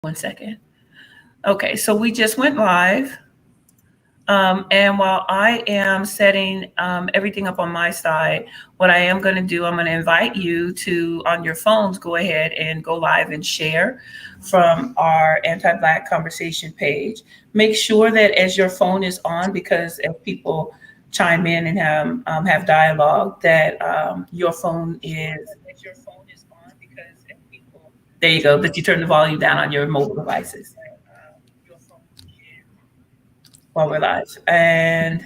One second. Okay, so we just went live. And while I am setting everything up on my side, what I am going to do, I'm going to invite you to, on your phones, go ahead and go live and share from our Anti Black Conversation page. Make sure that as your phone is on, because if people chime in and have dialogue, that your phone is. There you go, that you turn the volume down on your mobile devices while we're live. And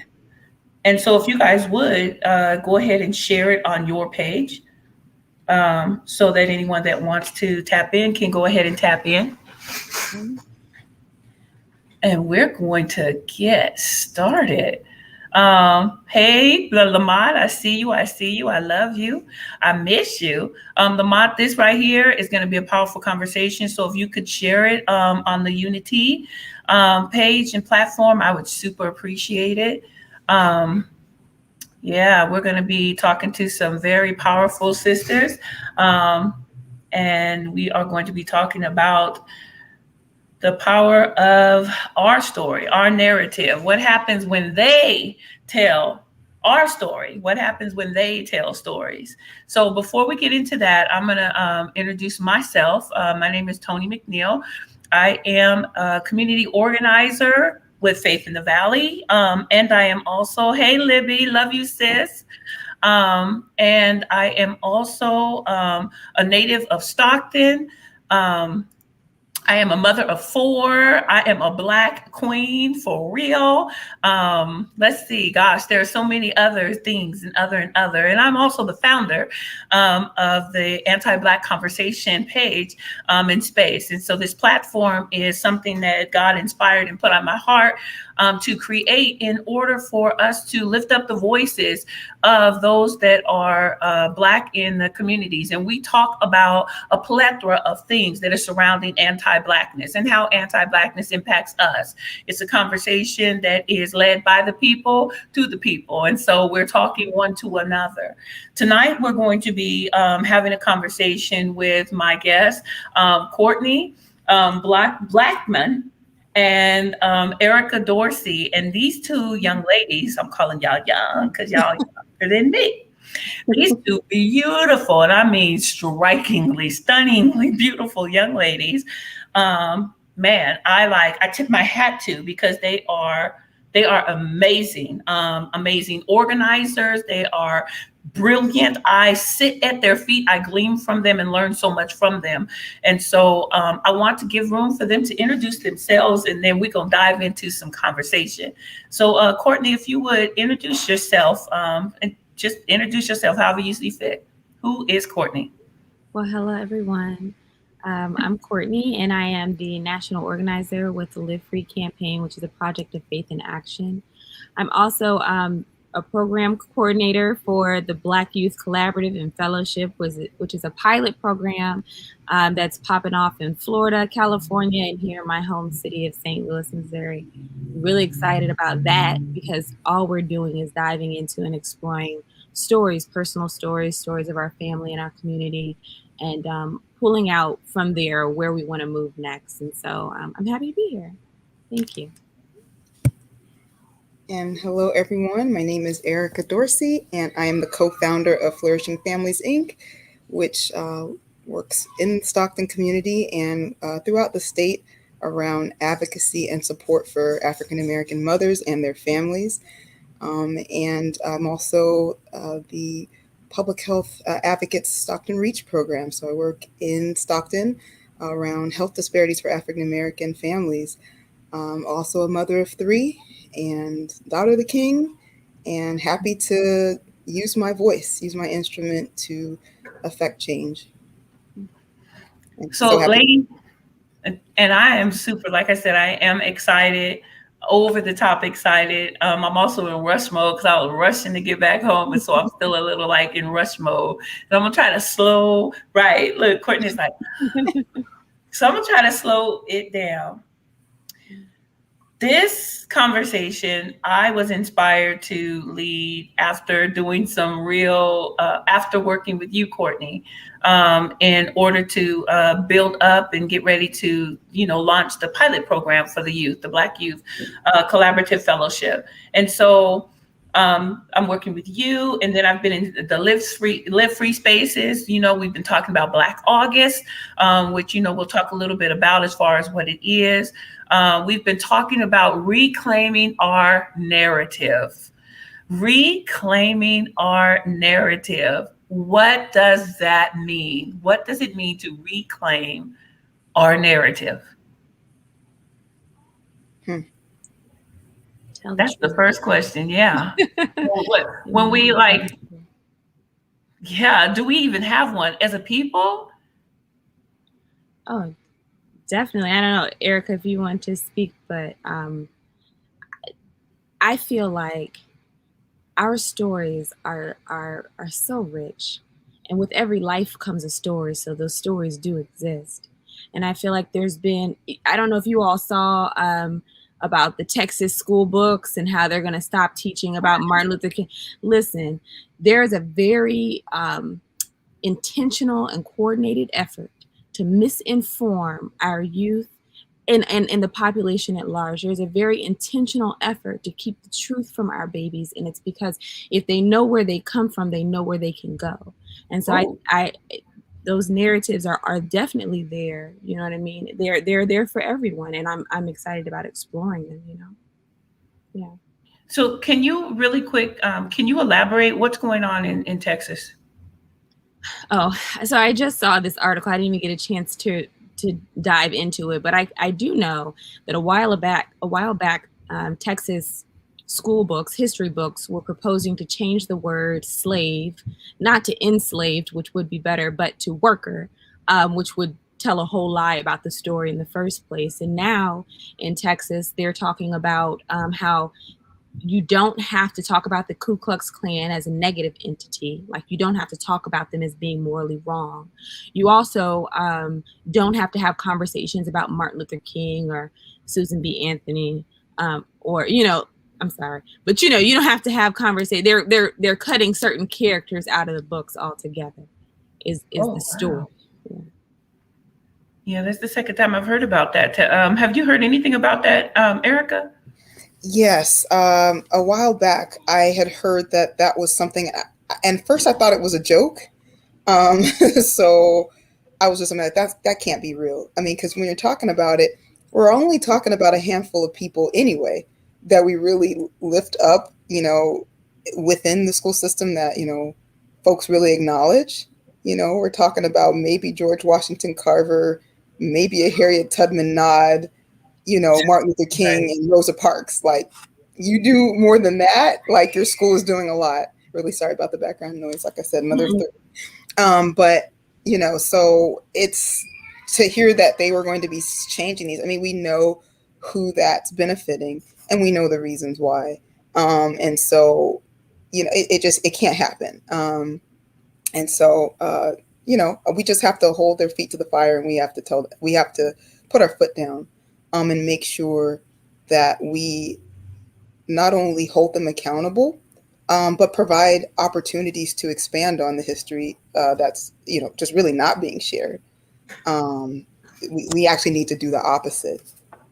so if you guys would go ahead and share it on your page, so that anyone that wants to tap in can go ahead and tap in. And we're going to get started. Hey, Lamont, I see you. I see you. I love you. I miss you. Lamont, this right here is going to be a powerful conversation. So if you could share it on the Unity page and platform, I would super appreciate it. Yeah, we're going to be talking to some very powerful sisters. And we are going to be talking about the power of our story, our narrative. What happens when they tell our story? What happens when they tell stories? So before we get into that, I'm going to introduce myself. My name is Toni McNeil. I am a community organizer with Faith in the Valley. And I am also, hey, Libby, love you, sis. And I am also a native of Stockton. I am a mother of 4. I am a Black queen for real. Let's see, gosh, there are so many other things and other. And I'm also the founder of the Anti-Black Conversation page in space. And so this platform is something that God inspired and put on my heart to create in order for us to lift up the voices of those that are Black in the communities. And we talk about a plethora of things that are surrounding anti-Blackness and how anti-Blackness impacts us. It's a conversation that is led by the people to the people. And so we're talking one to another. Tonight, we're going to be having a conversation with my guest, Courtney Blackman, and Erica Dorsey. And these two young ladies, I'm calling y'all young because y'all younger than me. These two beautiful, and I mean strikingly, stunningly beautiful young ladies. Man, I tip my hat to, because they are amazing, amazing organizers. They are brilliant. I sit at their feet. I glean from them and learn so much from them. And so I want to give room for them to introduce themselves, and then we're going to dive into some conversation. So Courtney, if you would introduce yourself, and just introduce yourself however you see fit. Who is Courtney? Well, hello, everyone. I'm Courtney, and I am the national organizer with the Live Free campaign, which is a project of faith in action. I'm also a program coordinator for the Black Youth Collaborative and Fellowship, which is a pilot program that's popping off in Florida, California, and here in my home city of St. Louis, Missouri. Really excited about that, because all we're doing is diving into and exploring stories, personal stories of our family and our community, and pulling out from there where we want to move next. And so I'm happy to be here. Thank you. And hello, everyone. My name is Erica Dorsey, and I am the co-founder of Flourishing Families, Inc., which works in the Stockton community and throughout the state around advocacy and support for African-American mothers and their families. And I'm also the Public Health Advocates Stockton Reach program. So I work in Stockton around health disparities for African-American families. Also a mother of 3 and daughter of the king, and happy to use my voice, use my instrument to affect change. So ladies, and I am super, like I said, I am excited, over the top excited. I'm also in rush mode because I was rushing to get back home. And so I'm still a little like in rush mode. And I'm going to try to slow, right. Look, Courtney's like, so I'm going to try to slow it down. this conversation I was inspired to lead after doing some real, after working with you, Courtney, in order to build up and get ready to, launch the pilot program for the youth, the Black Youth Collaborative Fellowship. And so I'm working with you, and then I've been in the live free spaces. We've been talking about Black August, which we'll talk a little bit about as far as what it is. We've been talking about reclaiming our narrative. Reclaiming our narrative. What does that mean? What does it mean to reclaim our narrative? That's the first question. Yeah. When we do we even have one as a people? Oh, definitely. I don't know, Erica, if you want to speak, but I feel like our stories are so rich, and with every life comes a story. So those stories do exist, and I feel like there's been, I don't know if you all saw about the Texas school books and how they're going to stop teaching about Martin Luther King. Listen, there is a very intentional and coordinated effort to misinform our youth and the population at large. There's a very intentional effort to keep the truth from our babies, and it's because if they know where they come from, they know where they can go. And so I those narratives are definitely there. You know what I mean? They're there for everyone, and I'm excited about exploring them. Yeah. So can you really quick? Can you elaborate what's going on in Texas? Oh, so I just saw this article. I didn't even get a chance to dive into it, but I do know that a while back, Texas school books, history books, were proposing to change the word slave, not to enslaved, which would be better, but to worker, which would tell a whole lie about the story in the first place. And now in Texas, they're talking about how you don't have to talk about the Ku Klux Klan as a negative entity. Like, you don't have to talk about them as being morally wrong. You also don't have to have conversations about Martin Luther King or Susan B. Anthony, or, I'm sorry, but you don't have to have conversation. They're cutting certain characters out of the books altogether. Is the story. Wow. Yeah, that's the second time I've heard about that. Have you heard anything about that, Erica? Yes. A while back, I had heard that was something, and first I thought it was a joke. So I was just like, that can't be real. I mean, because when you're talking about it, we're only talking about a handful of people anyway that we really lift up, within the school system that, folks really acknowledge. We're talking about maybe George Washington Carver, maybe a Harriet Tubman nod, Martin Luther King and Rosa Parks. Like, you do more than that. Like, your school is doing a lot. Really sorry about the background noise. Like I said, mother's but so it's to hear that they were going to be changing these. I mean, we know who that's benefiting, and we know the reasons why. And so, it can't happen. And so, we just have to hold their feet to the fire, and we have to put our foot down. And make sure that we not only hold them accountable, but provide opportunities to expand on the history that's, just really not being shared. We actually need to do the opposite,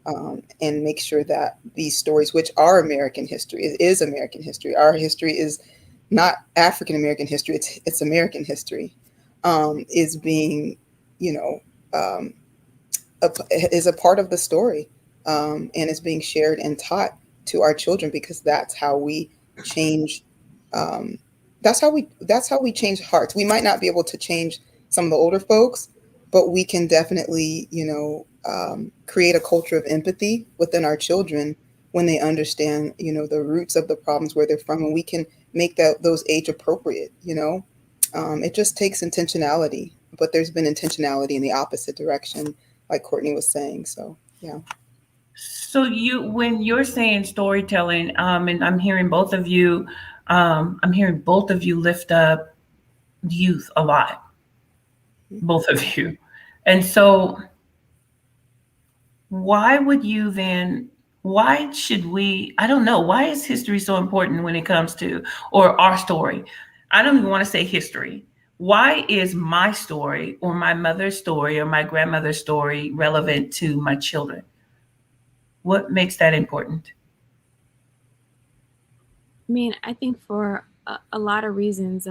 and make sure that these stories, which are American history, it is American history. Our history is not African American history; it's American history, is being, is a part of the story, and is being shared and taught to our children, because that's how we change. That's how we change hearts. We might not be able to change some of the older folks, but we can definitely, create a culture of empathy within our children when they understand, the roots of the problems, where they're from, and we can make those age appropriate. It just takes intentionality, but there's been intentionality in the opposite direction, like Courtney was saying. So, yeah. So when you're saying storytelling, and I'm hearing both of you lift up youth a lot, both of you. And so why would you then why should we, I don't know, why is history so important when it comes to, or our story? I don't even want to say history. Why is my story or my mother's story or my grandmother's story relevant to my children? What makes that important? I mean, I think for a lot of reasons.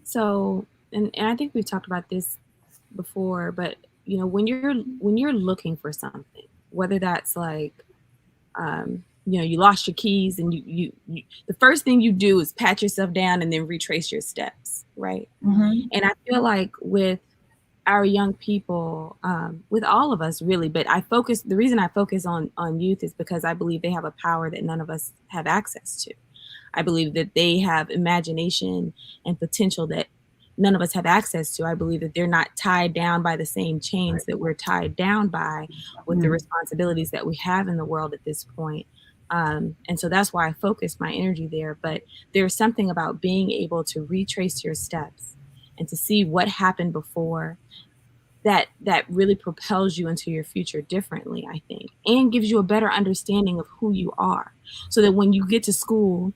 So, and I think we've talked about this before, but you know, when you're looking for something, whether that's like, you know, you lost your keys and you the first thing you do is pat yourself down and then retrace your steps, right? Mm-hmm. And I feel like with our young people, with all of us really, but the reason I focus on youth is because I believe they have a power that none of us have access to. I believe that they have imagination and potential that none of us have access to. I believe that they're not tied down by the same chains that we're tied down by with the responsibilities that we have in the world at this point. And so that's why I focus my energy there. But there's something about being able to retrace your steps and to see what happened before that really propels you into your future differently, I think, and gives you a better understanding of who you are. So that when you get to school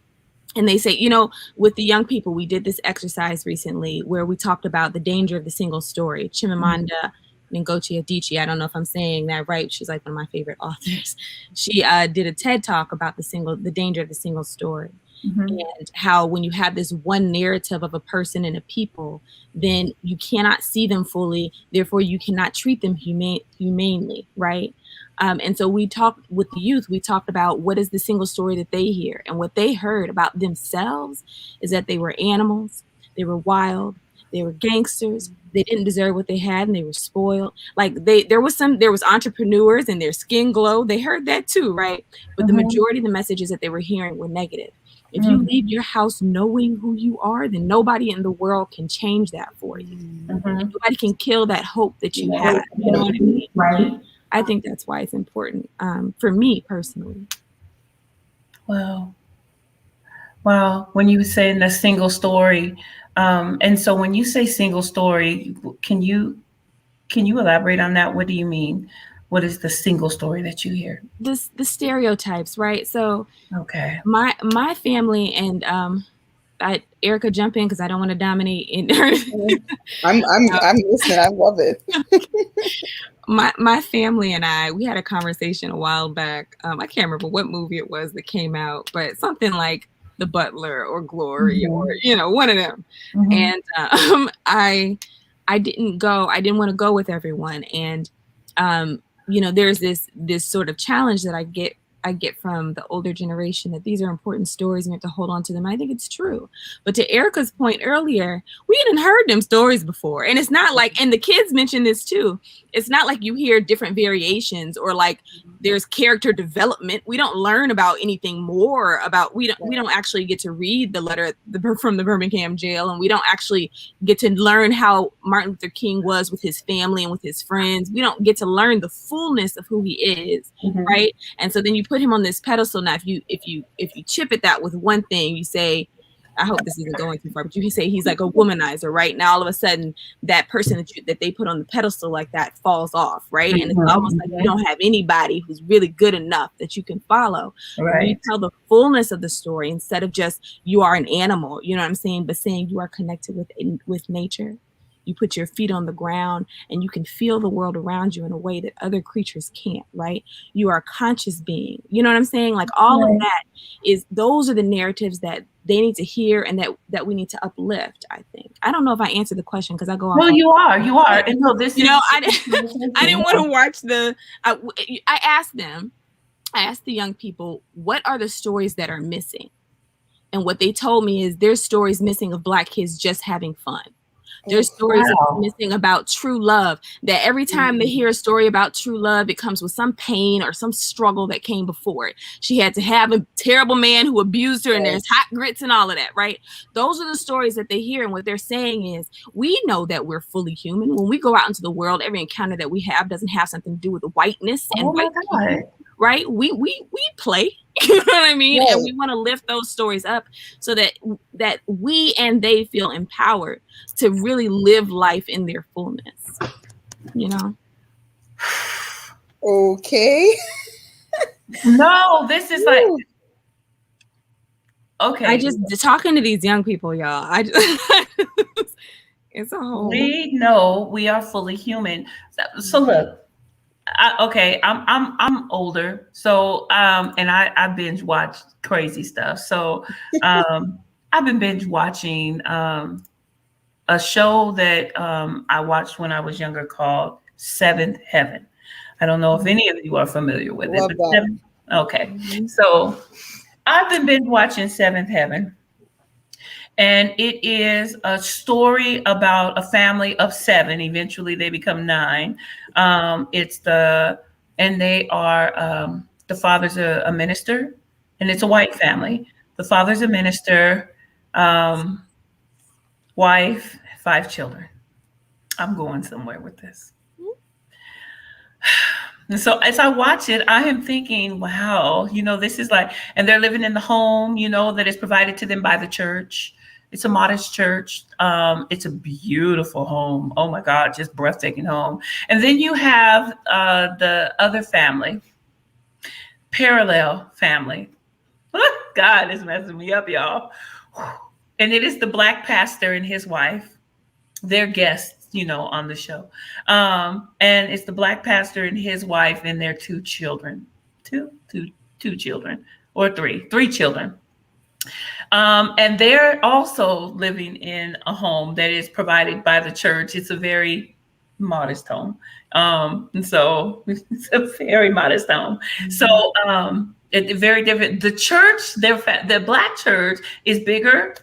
and they say, you know, with the young people, we did this exercise recently where we talked about the danger of the single story. Chimamanda Ngozi Adichie, I don't know if I'm saying that right. She's like one of my favorite authors. She did a TED talk about the danger of the single story. Mm-hmm. And how when you have this one narrative of a person and a people, then you cannot see them fully. Therefore, you cannot treat them humanely, right? And so we talked with the youth, we talked about what is the single story that they hear. And what they heard about themselves is that they were animals, they were wild, they were gangsters, they didn't deserve what they had, and they were spoiled. Like there was entrepreneurs and their skin glowed. They heard that too, right? But the majority of the messages that they were hearing were negative. If you leave your house knowing who you are, then nobody in the world can change that for you. And nobody can kill that hope that you have. You know what I mean? Right. I think that's why it's important for me personally. Well, wow. When you were saying the single story, and so when you say single story, can you elaborate on that? What do you mean? What is the single story that you hear? The stereotypes, right? So Okay. my family and Erica, jump in because I don't want to dominate in I'm listening. I love it. my family and we had a conversation a while back. I can't remember what movie it was that came out, but something like The Butler or Glory or one of them. And I didn't go. I didn't want to go with everyone. And there's this sort of challenge that I get from the older generation that these are important stories and we have to hold on to them. I think it's true. But to Erica's point earlier, we hadn't heard them stories before. And it's not like, and the kids mentioned this too, it's not like you hear different variations or like there's character development. We don't learn about anything more about, we don't actually get to read the letter from the Birmingham jail, and we don't actually get to learn how Martin Luther King was with his family and with his friends. We don't get to learn the fullness of who he is, right? And so then you put him on this pedestal. Now, if you chip at that with one thing, you say, I hope this isn't going too far, but you say he's like a womanizer, right? Now all of a sudden that person that they put on the pedestal like that falls off, right? And it's almost like you don't have anybody who's really good enough that you can follow. Right. You tell the fullness of the story instead of just you are an animal, you know what I'm saying? But saying you are connected with nature. You put your feet on the ground and you can feel the world around you in a way that other creatures can't, right? You are a conscious being. You know what I'm saying? Like all of that those are the narratives that they need to hear and that we need to uplift, I think. I don't know if I answered the question because I go off. Well, you are. And so this I didn't want to watch I asked the young people, what are the stories that are missing? And what they told me is there's stories missing of Black kids just having fun. There's stories missing about true love, that every time they hear a story about true love, it comes with some pain or some struggle that came before it. She had to have a terrible man who abused her and there's hot grits and all of that, right? Those are the stories that they hear. And what they're saying is, we know that we're fully human. When we go out into the world, every encounter that we have doesn't have something to do with whiteness and white people, right? We play. You know what I mean? Yes. And we want to lift those stories up so that we and they feel empowered to really live life in their fullness. You know? Okay. No, this is like, Ooh. okay. I just talking to these young people, y'all. I just it's a whole. We know we are fully human. So look, I'm older, so and I binge watch crazy stuff. So I've been binge watching a show that I watched when I was younger called Seventh Heaven. I don't know if any of you are familiar with it, Love but that. okay. Mhm. So I've been binge watching Seventh Heaven, and it is a story about a family of seven. Eventually, they become nine. It's the and they are the father's a minister, and it's a white family. The father's a minister, um, wife, five children. I'm going somewhere with this. And so as I watch it, I am thinking, wow, this is like, and they're living in the home, that is provided to them by the church. It's a modest church. It's a beautiful home. Oh my God, just breathtaking home. And then you have the other family, parallel family. God is messing me up, y'all. And it is the black pastor and his wife. They're guests, on the show. And it's the black pastor and his wife and their two children, two children, or three children. And they're also living in a home that is provided by the church. It's a very modest home. And so it's a very modest home. So it's very different. The church, the black church is bigger.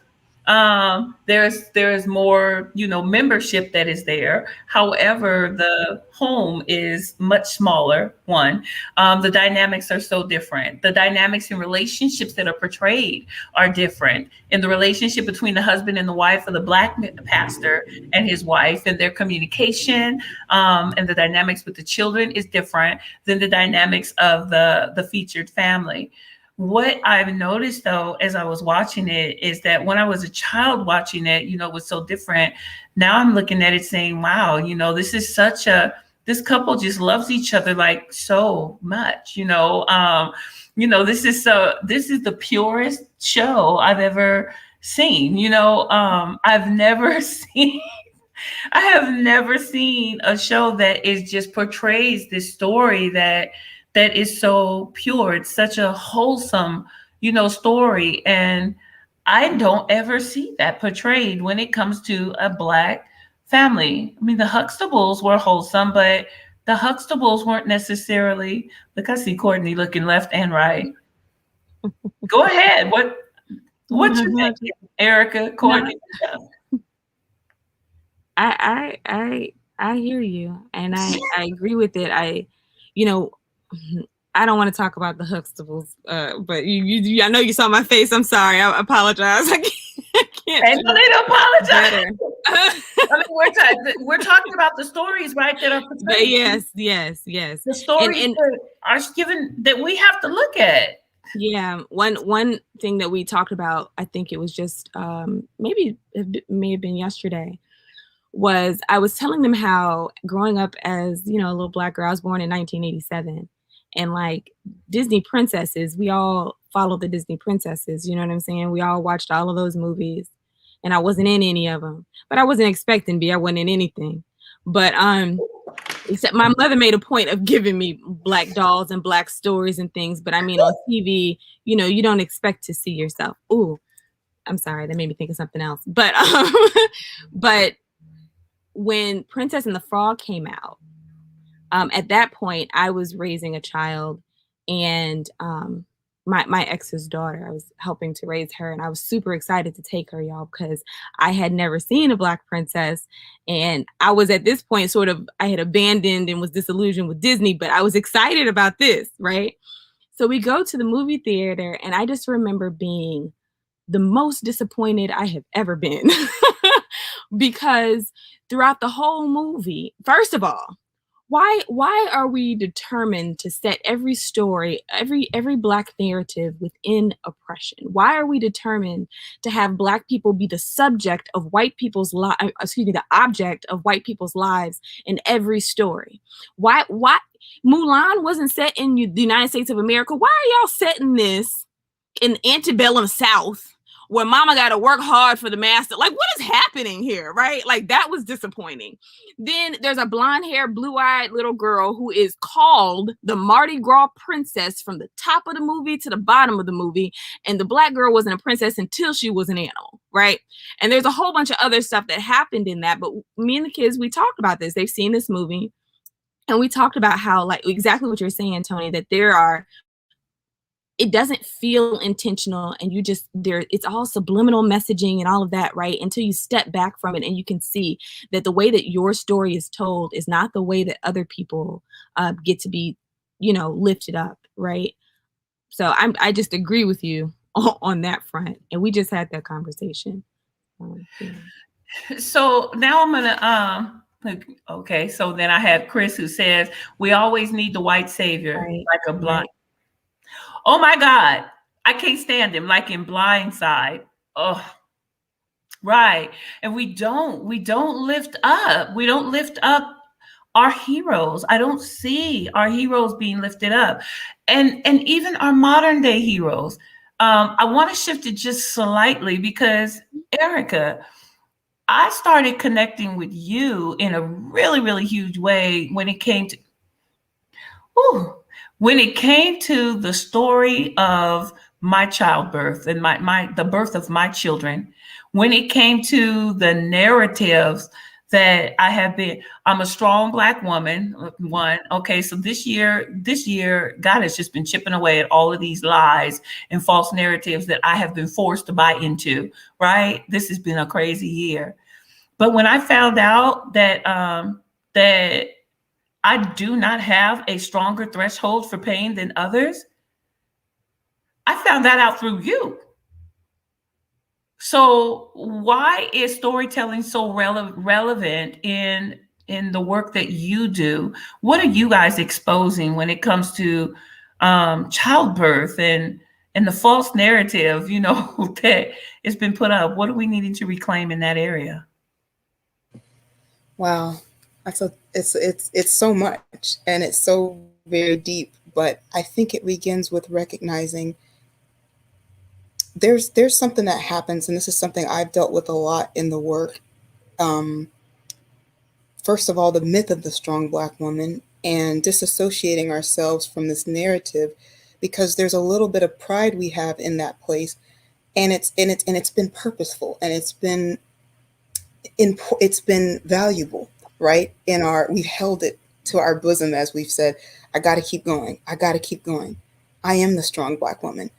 There's more, membership that is there. However, the home is much smaller. One, the dynamics are so different. The dynamics and relationships that are portrayed are different. In the relationship between the husband and the wife of the black pastor and his wife, and their communication, and the dynamics with the children is different than the dynamics of the featured family. What I've noticed though, as I was watching it, is that when I was a child watching it, it was so different. Now I'm looking at it saying, wow, this is this couple just loves each other like so much, this is the purest show I've ever seen, I've never seen I have never seen a show that is just portrays this story that is so pure. It's such a wholesome, story. And I don't ever see that portrayed when it comes to a black family. I mean, the Huxtables were wholesome, but the Huxtables weren't necessarily, look, I see Courtney looking left and right. Go ahead. What you think, Erica, No, Courtney? I hear you, and I agree with it. You know, I don't want to talk about the Huxtables, but I know you saw my face. I'm sorry. I apologize. I can't. And no, they don't apologize. Better. I mean, we're talking about the stories, right? That are portrayed. Yes. The stories that are given that we have to look at. Yeah, one thing that we talked about, I think it was just maybe it may have been yesterday, was I was telling them how growing up as, a little black girl, I was born in 1987, and like Disney princesses, we all followed the Disney princesses, you know what I'm saying? We all watched all of those movies, and I wasn't in any of them, but I wasn't expecting to be. I wasn't in anything. But except my mother made a point of giving me black dolls and black stories and things. But I mean, on TV, you don't expect to see yourself. Ooh, I'm sorry, that made me think of something else. But but when Princess and the Frog came out, at that point I was raising a child, and my ex's daughter, I was helping to raise her, and I was super excited to take her, y'all, because I had never seen a black princess, and I was at this point sort of, I had abandoned and was disillusioned with Disney, but I was excited about this, right? So we go to the movie theater, and I just remember being the most disappointed I have ever been because throughout the whole movie, first of all, why are we determined to set every story, every Black narrative within oppression? Why are we determined to have Black people be the subject of white people's the object of white people's lives in every story? Why Mulan wasn't set in the United States of America? Why are y'all setting this in antebellum South, where mama got to work hard for the master? Like, what is happening here, right? Like, that was disappointing. Then there's a blonde-haired, blue-eyed little girl who is called the Mardi Gras princess from the top of the movie to the bottom of the movie, and the Black girl wasn't a princess until she was an animal, right? And there's a whole bunch of other stuff that happened in that, but me and the kids, we talked about this. They've seen this movie, and we talked about how, like, exactly what you're saying, Tony, that it doesn't feel intentional, and it's all subliminal messaging and all of that, right? Until you step back from it and you can see that the way that your story is told is not the way that other people get to be, lifted up, right? So I just agree with you on that front, and we just had that conversation. Yeah. So now I'm gonna okay. So then I have Chris, who says we always need the white savior, right, like a blind. Right. Oh my God, I can't stand him, like in Blind Side. Oh, right. And we don't lift up. We don't lift up our heroes. I don't see our heroes being lifted up, and even our modern day heroes. I want to shift it just slightly because Erica, I started connecting with you in a really, really huge way when it came to the story of my childbirth and the birth of my children. When it came to the narratives that I'm a strong Black woman. One, okay, so this year, God has just been chipping away at all of these lies and false narratives that I have been forced to buy into. Right, this has been a crazy year. But when I found out that that I do not have a stronger threshold for pain than others, I found that out through you. So why is storytelling so relevant in the work that you do? What are you guys exposing when it comes to childbirth and the false narrative, that has been put up? What are we needing to reclaim in that area? Wow, it's so much, and it's so very deep. But I think it begins with recognizing there's something that happens, and this is something I've dealt with a lot in the work. First of all, the myth of the strong Black woman and disassociating ourselves from this narrative, because there's a little bit of pride we have in that place, and it's been purposeful, and it's been valuable, right? We've held it to our bosom, as we've said, I got to keep going. I got to keep going. I am the strong Black woman.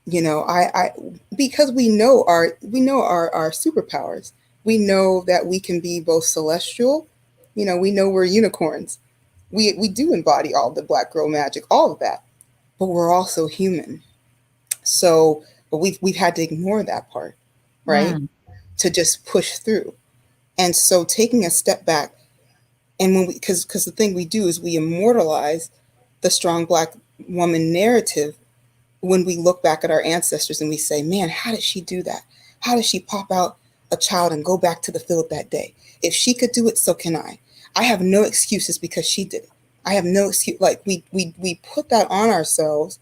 I because we know our superpowers. We know that we can be both celestial. We know we're unicorns. We do embody all the Black girl magic, all of that, but we're also human. So, but we've had to ignore that part, right? To just push through. And so taking a step back, and because the thing we do is we immortalize the strong Black woman narrative when we look back at our ancestors and we say, man, how did she do that? How did she pop out a child and go back to the field that day? If she could do it, so can I. I have no excuses because she did it. I have no excuse. Like we put that on ourselves,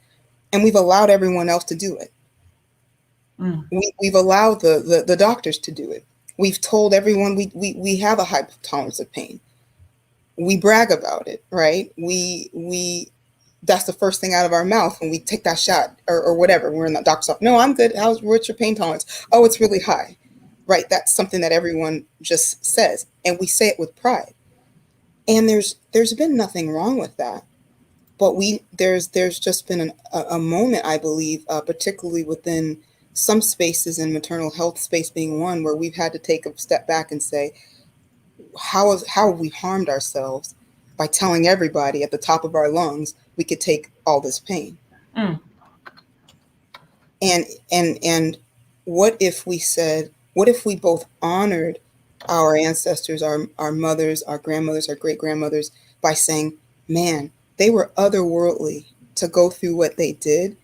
and we've allowed everyone else to do it. We've allowed the doctors to do it. We've told everyone we have a high tolerance of pain. We brag about it, right? We that's the first thing out of our mouth when we take that shot or whatever. We're in the doctor's office. No, I'm good. What's your pain tolerance? Oh, it's really high, right? That's something that everyone just says, and we say it with pride. And there's been nothing wrong with that, but there's just been a moment, I believe, particularly within some spaces, in maternal health space being one, where we've had to take a step back and say, how have we harmed ourselves by telling everybody at the top of our lungs we could take all this pain? And what if we both honored our ancestors, our mothers, our grandmothers, our great grandmothers, by saying, man, they were otherworldly to go through what they did,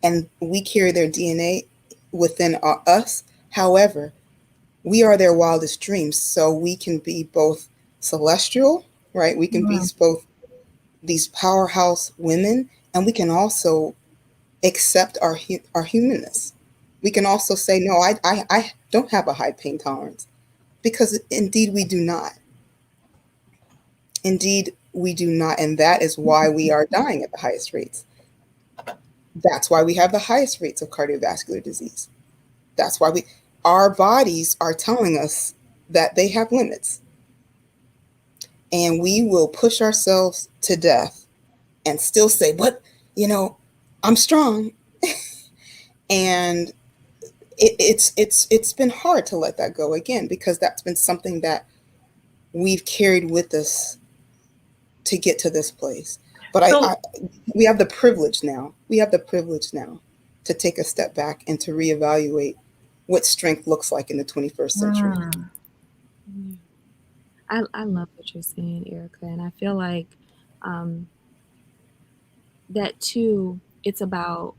and we carry their DNA within us. However, we are their wildest dreams, so we can be both celestial, right? We can be both these powerhouse women, and we can also accept our humanness. We can also say, no, I don't have a high pain tolerance, because indeed we do not. Indeed, we do not. And that is why we are dying at the highest rates. That's why we have the highest rates of cardiovascular disease. That's why our bodies are telling us that they have limits. And we will push ourselves to death and still say, but, I'm strong. And it's been hard to let that go again, because that's been something that we've carried with us to get to this place. But we have the privilege now. We have the privilege now to take a step back and to reevaluate what strength looks like in the 21st century. I love what you're saying, Erica, and I feel like that too. It's about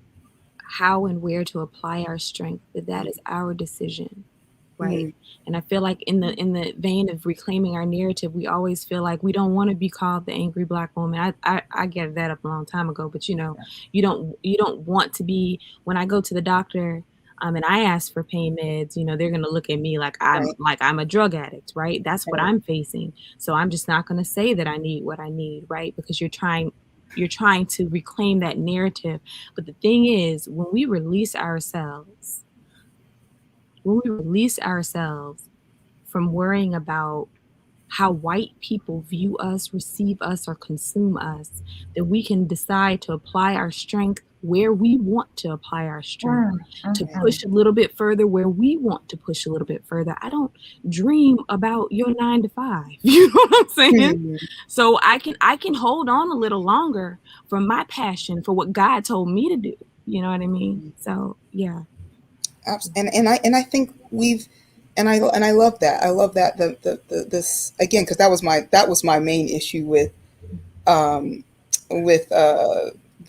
how and where to apply our strength. That is our decision, right? And I feel like in the vein of reclaiming our narrative, we always feel like we don't want to be called the angry Black woman. I gave that up a long time ago, but you don't want to be. When I go to the doctor and I ask for pain meds, they're gonna look at me like I'm a drug addict, right? That's what I'm facing. So I'm just not gonna say that I need what I need, right? Because you're trying to reclaim that narrative. But the thing is, when we release ourselves from worrying about how white people view us, receive us, or consume us, that we can decide to apply our strength where we want to apply our strength, to push a little bit further where we want to push a little bit further. I don't dream about your 9 to 5. You know what I'm saying? So I can hold on a little longer for my passion, for what God told me to do. You know what I mean? So yeah. And I think and I love that. I love that this again, because that was my main issue with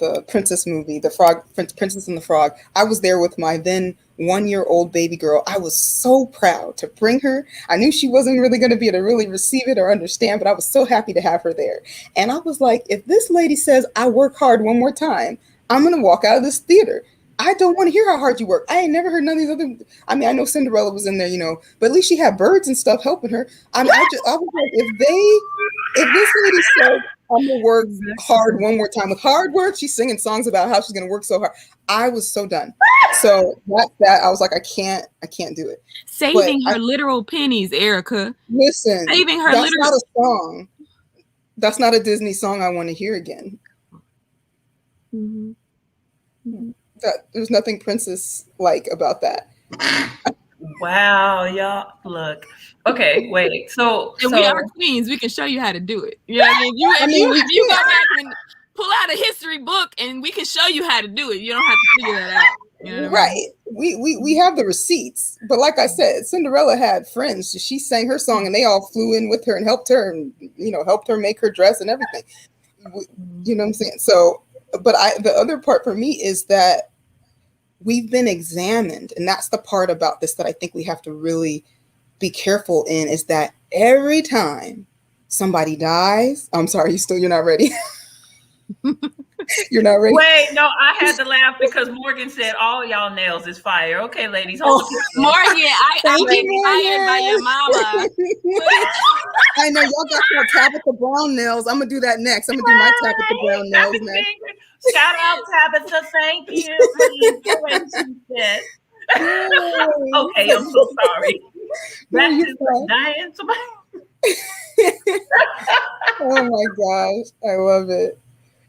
the Princess movie, Princess and the Frog. I was there with my then 1-year-old baby girl. I was so proud to bring her. I knew she wasn't really going to be able to really receive it or understand, but I was so happy to have her there. And I was like, if this lady says I work hard one more time, I'm going to walk out of this theater. I don't want to hear how hard you work. I ain't never heard none of these other. I mean, I know Cinderella was in there, but at least she had birds and stuff helping her. I was like, if this lady said, I'm gonna work hard one more time with hard work, she's singing songs about how she's gonna work so hard. I was so done. So that I was like, I can't do it. Saving her literal pennies, Erica. Listen, saving her. That's not a song. That's not a Disney song I want to hear again. There's nothing princess-like about that. Wow, y'all, look. Okay, wait. So we are queens. We can show you how to do it. You know what I mean? If you go back and pull out a history book, and we can show you how to do it. You don't have to figure that out. You know right. I mean? We have the receipts, but like I said, Cinderella had friends. She sang her song, and they all flew in with her and helped her, and helped her make her dress and everything. You know what I'm saying? So, but the other part for me is that we've been examined, and that's the part about this that I think we have to really be careful in, is that every time somebody dies, I'm sorry, you're not ready. You're not ready. Wait, no, I had to laugh because Morgan said all y'all nails is fire. Okay, ladies. Morgan, I'm inspired by your mama. I know y'all got your Tabitha Brown nails. I'm gonna do that next. I'm gonna do my Tabitha Brown nails next. Shout out Tabitha, thank you for the inspiration. Okay, I'm so sorry. Back to Diane. Oh my gosh, I love it.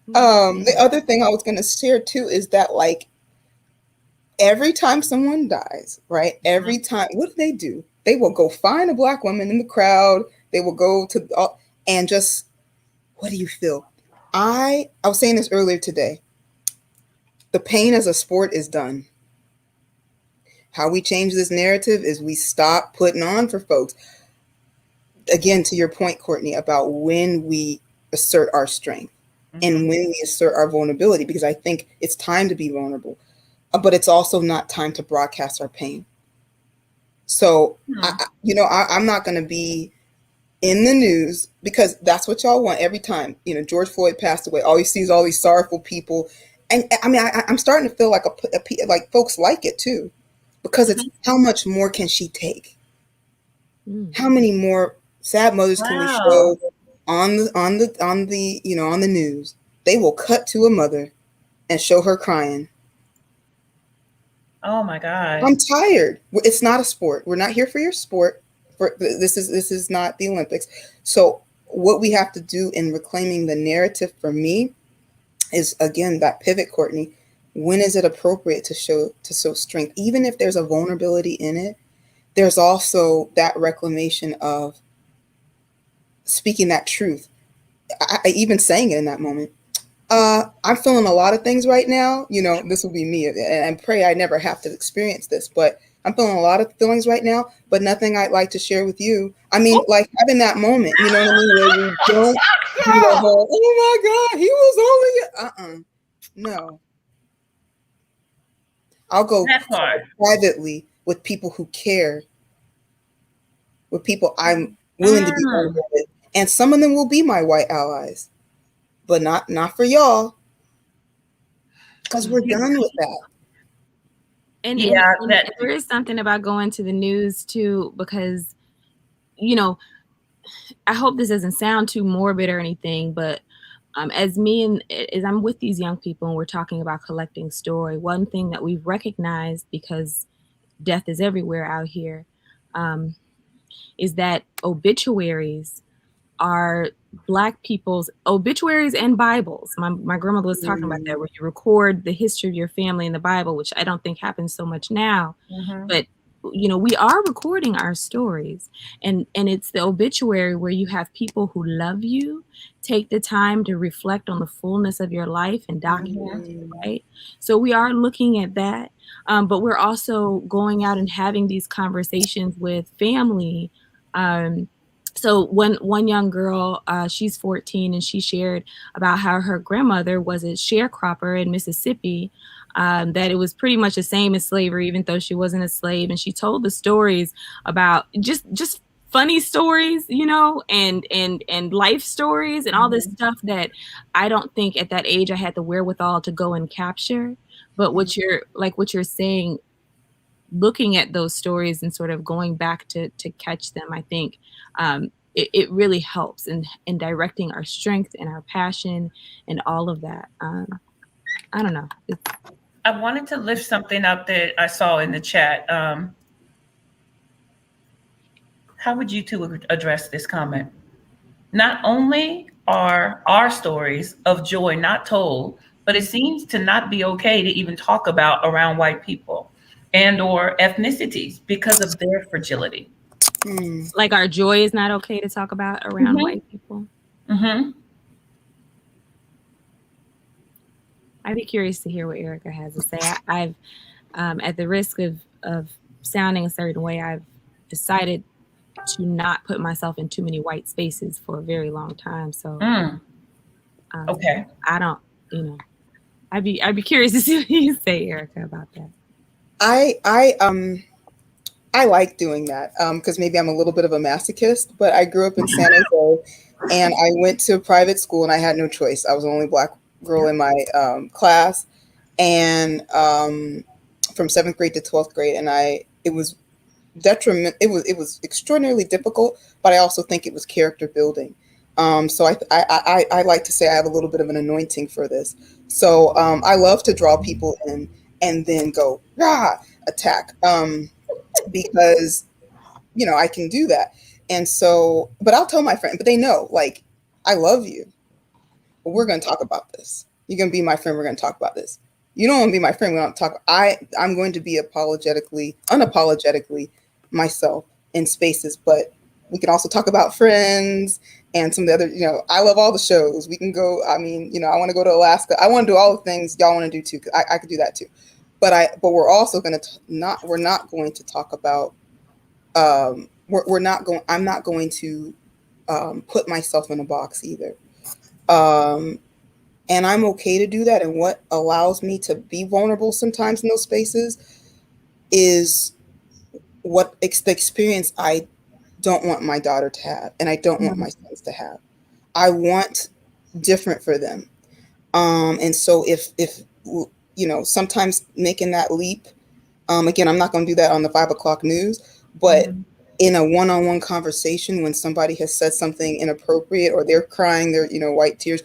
The other thing I was going to share too is that, like, every time someone dies, right? Every time, what do? They will go find a Black woman in the crowd. They will go to and just, what do you feel? I was saying this earlier today. The pain as a sport is done. How we change this narrative is we stop putting on for folks. Again, to your point, Courtney, about when we assert our strength and when we assert our vulnerability, because I think it's time to be vulnerable, but it's also not time to broadcast our pain. So, I'm not going to be in the news because that's what y'all want every time. George Floyd passed away. All you see is all these sorrowful people. And I mean, I'm starting to feel like like folks like it too, because it's how much more can she take? How many more sad mothers can we show on the news? They will cut to a mother and show her crying. Oh my God. I'm tired. It's not a sport. We're not here for your sport. This is not the Olympics. So what we have to do in reclaiming the narrative for me is, again, that pivot, Courtney. When is it appropriate to show strength? Even if there's a vulnerability in it, there's also that reclamation of speaking that truth. I even saying it in that moment. I'm feeling a lot of things right now. This will be me, and pray I never have to experience this, but I'm feeling a lot of feelings right now, but nothing I'd like to share with you. I mean, like having that moment, you know what I mean, where you don't do the whole, oh my God, he was only, no. I'll go privately with people who care, with people I'm willing to be vulnerable with, and some of them will be my white allies, but not for y'all, because we're done with that. And there is something about going to the news too, because, I hope this doesn't sound too morbid or anything, but as I'm with these young people and we're talking about collecting story, one thing that we've recognized, because death is everywhere out here, is that obituaries are Black people's obituaries and Bibles. My grandmother was talking about that, where you record the history of your family in the Bible, which I don't think happens so much now. But we are recording our stories, and it's the obituary where you have people who love you take the time to reflect on the fullness of your life and document it, right? So we are looking at that, but we're also going out and having these conversations with family. So one young girl, she's 14, and she shared about how her grandmother was a sharecropper in Mississippi, that it was pretty much the same as slavery, even though she wasn't a slave. And she told the stories about just funny stories, and life stories and all this stuff that I don't think at that age I had the wherewithal to go and capture. But what you're saying, looking at those stories and sort of going back to catch them, I think it really helps in directing our strength and our passion and all of that. I don't know. I wanted to lift something up that I saw in the chat. How would you two address this comment? Not only are our stories of joy not told, but it seems to not be okay to even talk about around white people and or ethnicities because of their fragility. Like our joy is not okay to talk about around white people. I'd be curious to hear what Erica has to say. I've, at the risk of sounding a certain way, I've decided to not put myself in too many white spaces for a very long time. So, okay, I don't, I'd be curious to see what you say, Erica, about that. I like doing that because maybe I'm a little bit of a masochist, but I grew up in San Jose and I went to a private school and I had no choice. I was the only Black girl in my class, and from 7th grade to 12th grade, and it was it was extraordinarily difficult, but I also think it was character building. So I like to say I have a little bit of an anointing for this. So I love to draw people in and then go attack. Because I can do that. And so, but I'll tell my friend, but they know, like, I love you, but we're going to talk about this. You're going to be my friend. We're going to talk about this. You don't want to be my friend. We don't talk. I'm going to be unapologetically myself in spaces, but we can also talk about Friends and some of the other, I love all the shows. We can go, I want to go to Alaska. I want to do all the things y'all want to do too. I could do that too. But we're also going to we're not going to talk about, I'm not going to put myself in a box either. Um, and I'm okay to do that. And what allows me to be vulnerable sometimes in those spaces is the experience I don't want my daughter to have, and I don't want my sons to have. I want different for them. And so if sometimes making that leap, again, I'm not going to do that on the 5 o'clock news, but in a one-on-one conversation, when somebody has said something inappropriate or they're crying their, white tears,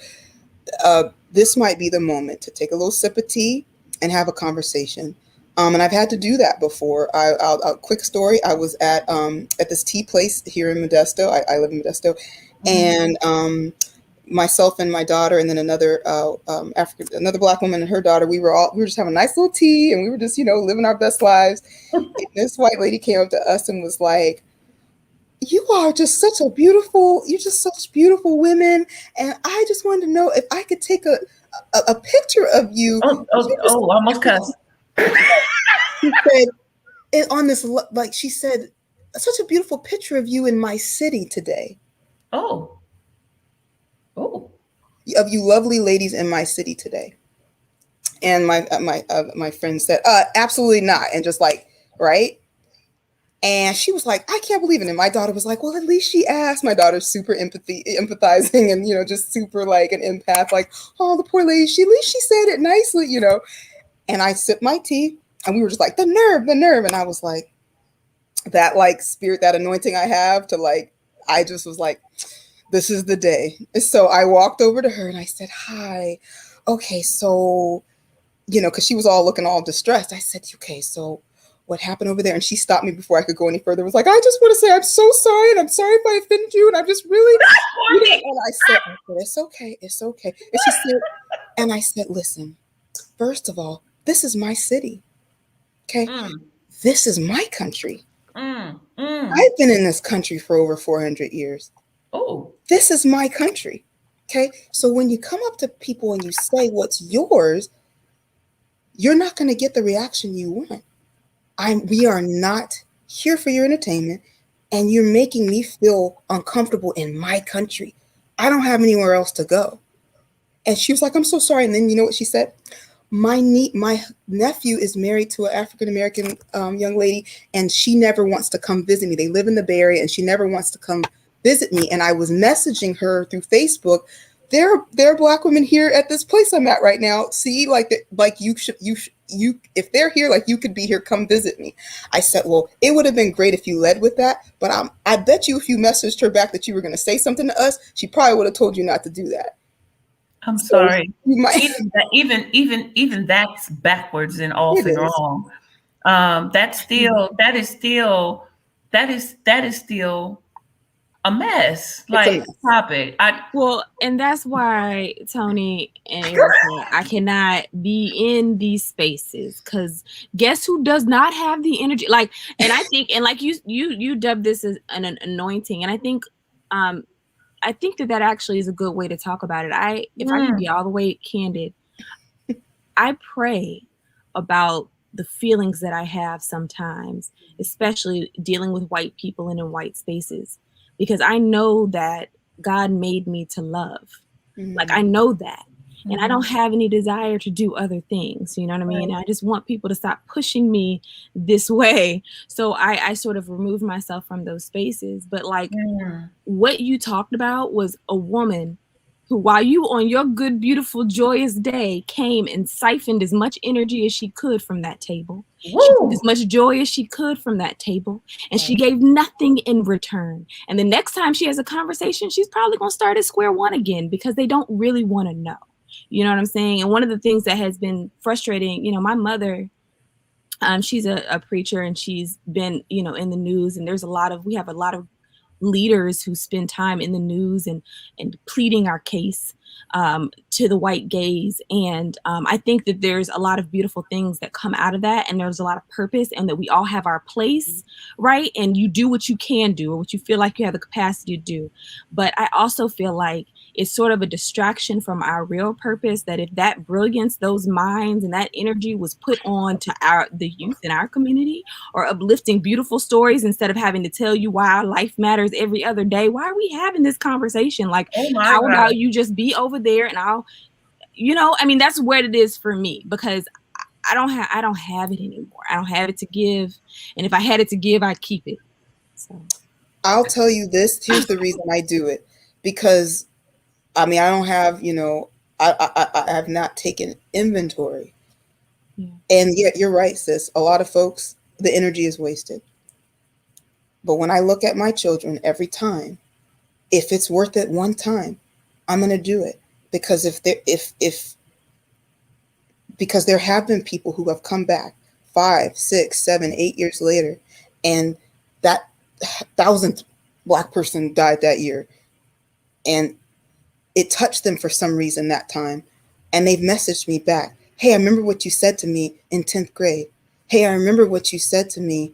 this might be the moment to take a little sip of tea and have a conversation. And I've had to do that before. I'll quick story. I was at this tea place here in Modesto. I live in Modesto, and myself and my daughter, and then another another Black woman and her daughter. We were just having a nice little tea, and we were just living our best lives. And this white lady came up to us and was like, you're just such beautiful women, and I just wanted to know if I could take a picture of you. Almost cussed. She said she said, such a beautiful picture of you in my city today. Oh. Of you lovely ladies in my city today. And my friend said, absolutely not. And just like, right. And she was like, I can't believe it. And my daughter was like, well, at least she asked. My daughter's super empathizing and, just super like an empath, like, oh, the poor lady, at least she said it nicely, And I sipped my tea and we were just like, the nerve. And I was like, that like spirit, that anointing I have to like, I just was like, this is the day. So I walked over to her and I said, hi. Okay, so, because she was all looking all distressed. I said, okay, so what happened over there? And she stopped me before I could go any further. It was like, I just want to say I'm so sorry, and I'm sorry if I offended you, and I'm just really. And I said, it's okay. And she said, and I said, listen, first of all, this is my city. Okay, this is my country. I've been in this country for over 400 years. Oh, this is my country. Okay, so when you come up to people and you say what's yours, you're not going to get the reaction you want. We are not here for your entertainment, and you're making me feel uncomfortable in my country. I don't have anywhere else to go. And she was like, I'm so sorry. And then you know what she said? My nephew is married to an African-American young lady, and she never wants to come visit me. They live in the Bay Area, and she never wants to come visit me. And I was messaging her through Facebook. There are Black women here at this place I'm at right now. See, like you if they're here, like you could be here, come visit me. I said, well, it would have been great if you led with that, but I bet you if you messaged her back that you were going to say something to us, she probably would have told you not to do that. I'm sorry. You might even that's backwards and off and wrong. That is still a mess. Like, stop it. And that's why, Tony and Erica, I cannot be in these spaces, because guess who does not have the energy? Like, and I think, and like you dubbed this as an anointing, and I think that actually is a good way to talk about it. If I can be all the way candid, I pray about the feelings that I have sometimes, especially dealing with white people and in white spaces, because I know that God made me to love. Like, I know that. And I don't have any desire to do other things. You know what I mean? Right. I just want people to stop pushing me this way. So I sort of removed myself from those spaces. But like what you talked about was a woman who, while you on your good, beautiful, joyous day, came and siphoned as much energy as she could from that table. Woo! She took as much joy as she could from that table, and she gave nothing in return. And the next time she has a conversation, she's probably going to start at square one again, because they don't really want to know. You know what I'm saying? And one of the things that has been frustrating, my mother, she's a preacher, and she's been, in the news, and we have a lot of leaders who spend time in the news and pleading our case to the white gaze. And I think that there's a lot of beautiful things that come out of that, and there's a lot of purpose, and that we all have our place, right? And you do what you can do, or what you feel like you have the capacity to do. But I also feel like it's sort of a distraction from our real purpose, that if that brilliance, those minds and that energy was put on to the youth in our community, or uplifting beautiful stories instead of having to tell you why our life matters every other day, why are we having this conversation? Like, Oh my how God. about you just be over there and I'll, I mean, that's what it is for me, because I don't have it anymore. I don't have it to give. And if I had it to give, I'd keep it. So I'll tell you this. Here's the reason I do it. Because, I mean, I don't have, I have not taken inventory. yeah. And yet, you're right, sis. A lot of folks, the energy is wasted. But when I look at my children every time, if it's worth it one time, I'm going to do it. Because because there have been people who have come back 5, 6, 7, 8 years later, and that 1,000th Black person died that year, and it touched them for some reason that time, and they've messaged me back, hey, I remember what you said to me in 10th grade. Hey, I remember what you said to me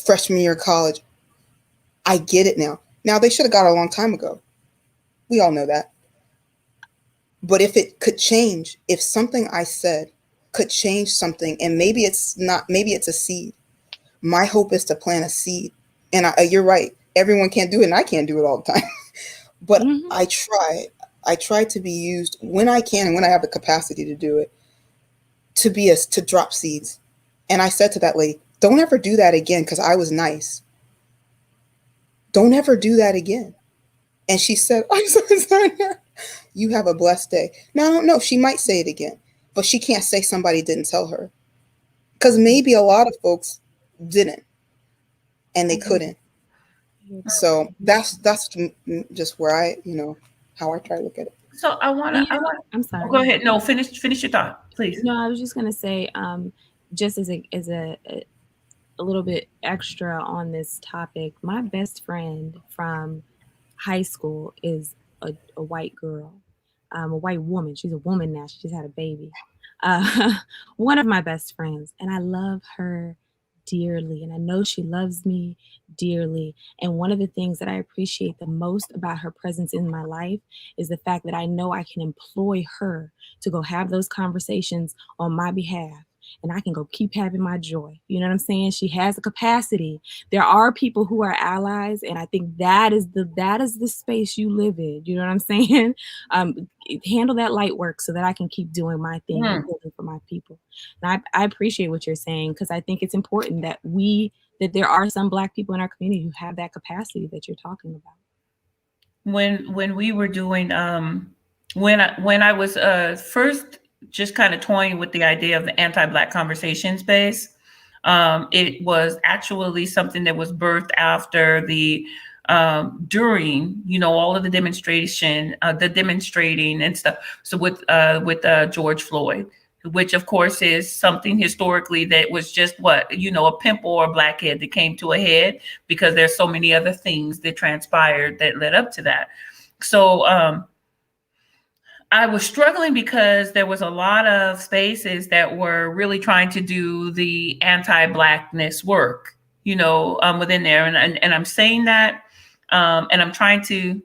freshman year of college. I get it now. Now, they should have got it a long time ago. We all know that. But if it could change, if something I said could change something, and maybe it's not, maybe it's a seed. My hope is to plant a seed. And you're right. Everyone can't do it, and I can't do it all the time. But Mm-hmm. I try to be used when I can and when I have the capacity to do it, to drop seeds. And I said to that lady, don't ever do that again, because I was nice. Don't ever do that again. And she said, I'm so sorry. You have a blessed day. Now, I don't know. She might say it again, but she can't say somebody didn't tell her. Because maybe a lot of folks didn't, and they couldn't. So that's just where how I try to look at it. So I want to. I'm sorry. Go ahead. No, finish your thought, please. No, I was just gonna say, just as a little bit extra on this topic, my best friend from high school is a white girl, a white woman. She's a woman now. She just had a baby. One of my best friends, and I love her dearly, and I know she loves me dearly. And one of the things that I appreciate the most about her presence in my life is the fact that I know I can employ her to go have those conversations on my behalf, and I can go keep having my joy. You know what I'm saying? She has the capacity. There are people who are allies, and I think that is the space you live in. You know what I'm saying? Handle that light work so that I can keep doing my thing and building for my people. And I appreciate what you're saying, because I think it's important that there are some Black people in our community who have that capacity that you're talking about. When we were doing when I was first just kind of toying with the idea of the anti-Black conversation space, it was actually something that was birthed after the during all of the demonstrating and stuff. So with George Floyd, which of course is something historically that was just a pimple or a blackhead that came to a head, because there's so many other things that transpired that led up to that. So I was struggling because there was a lot of spaces that were really trying to do the anti-Blackness work, within there. And I'm saying that, and I'm trying to,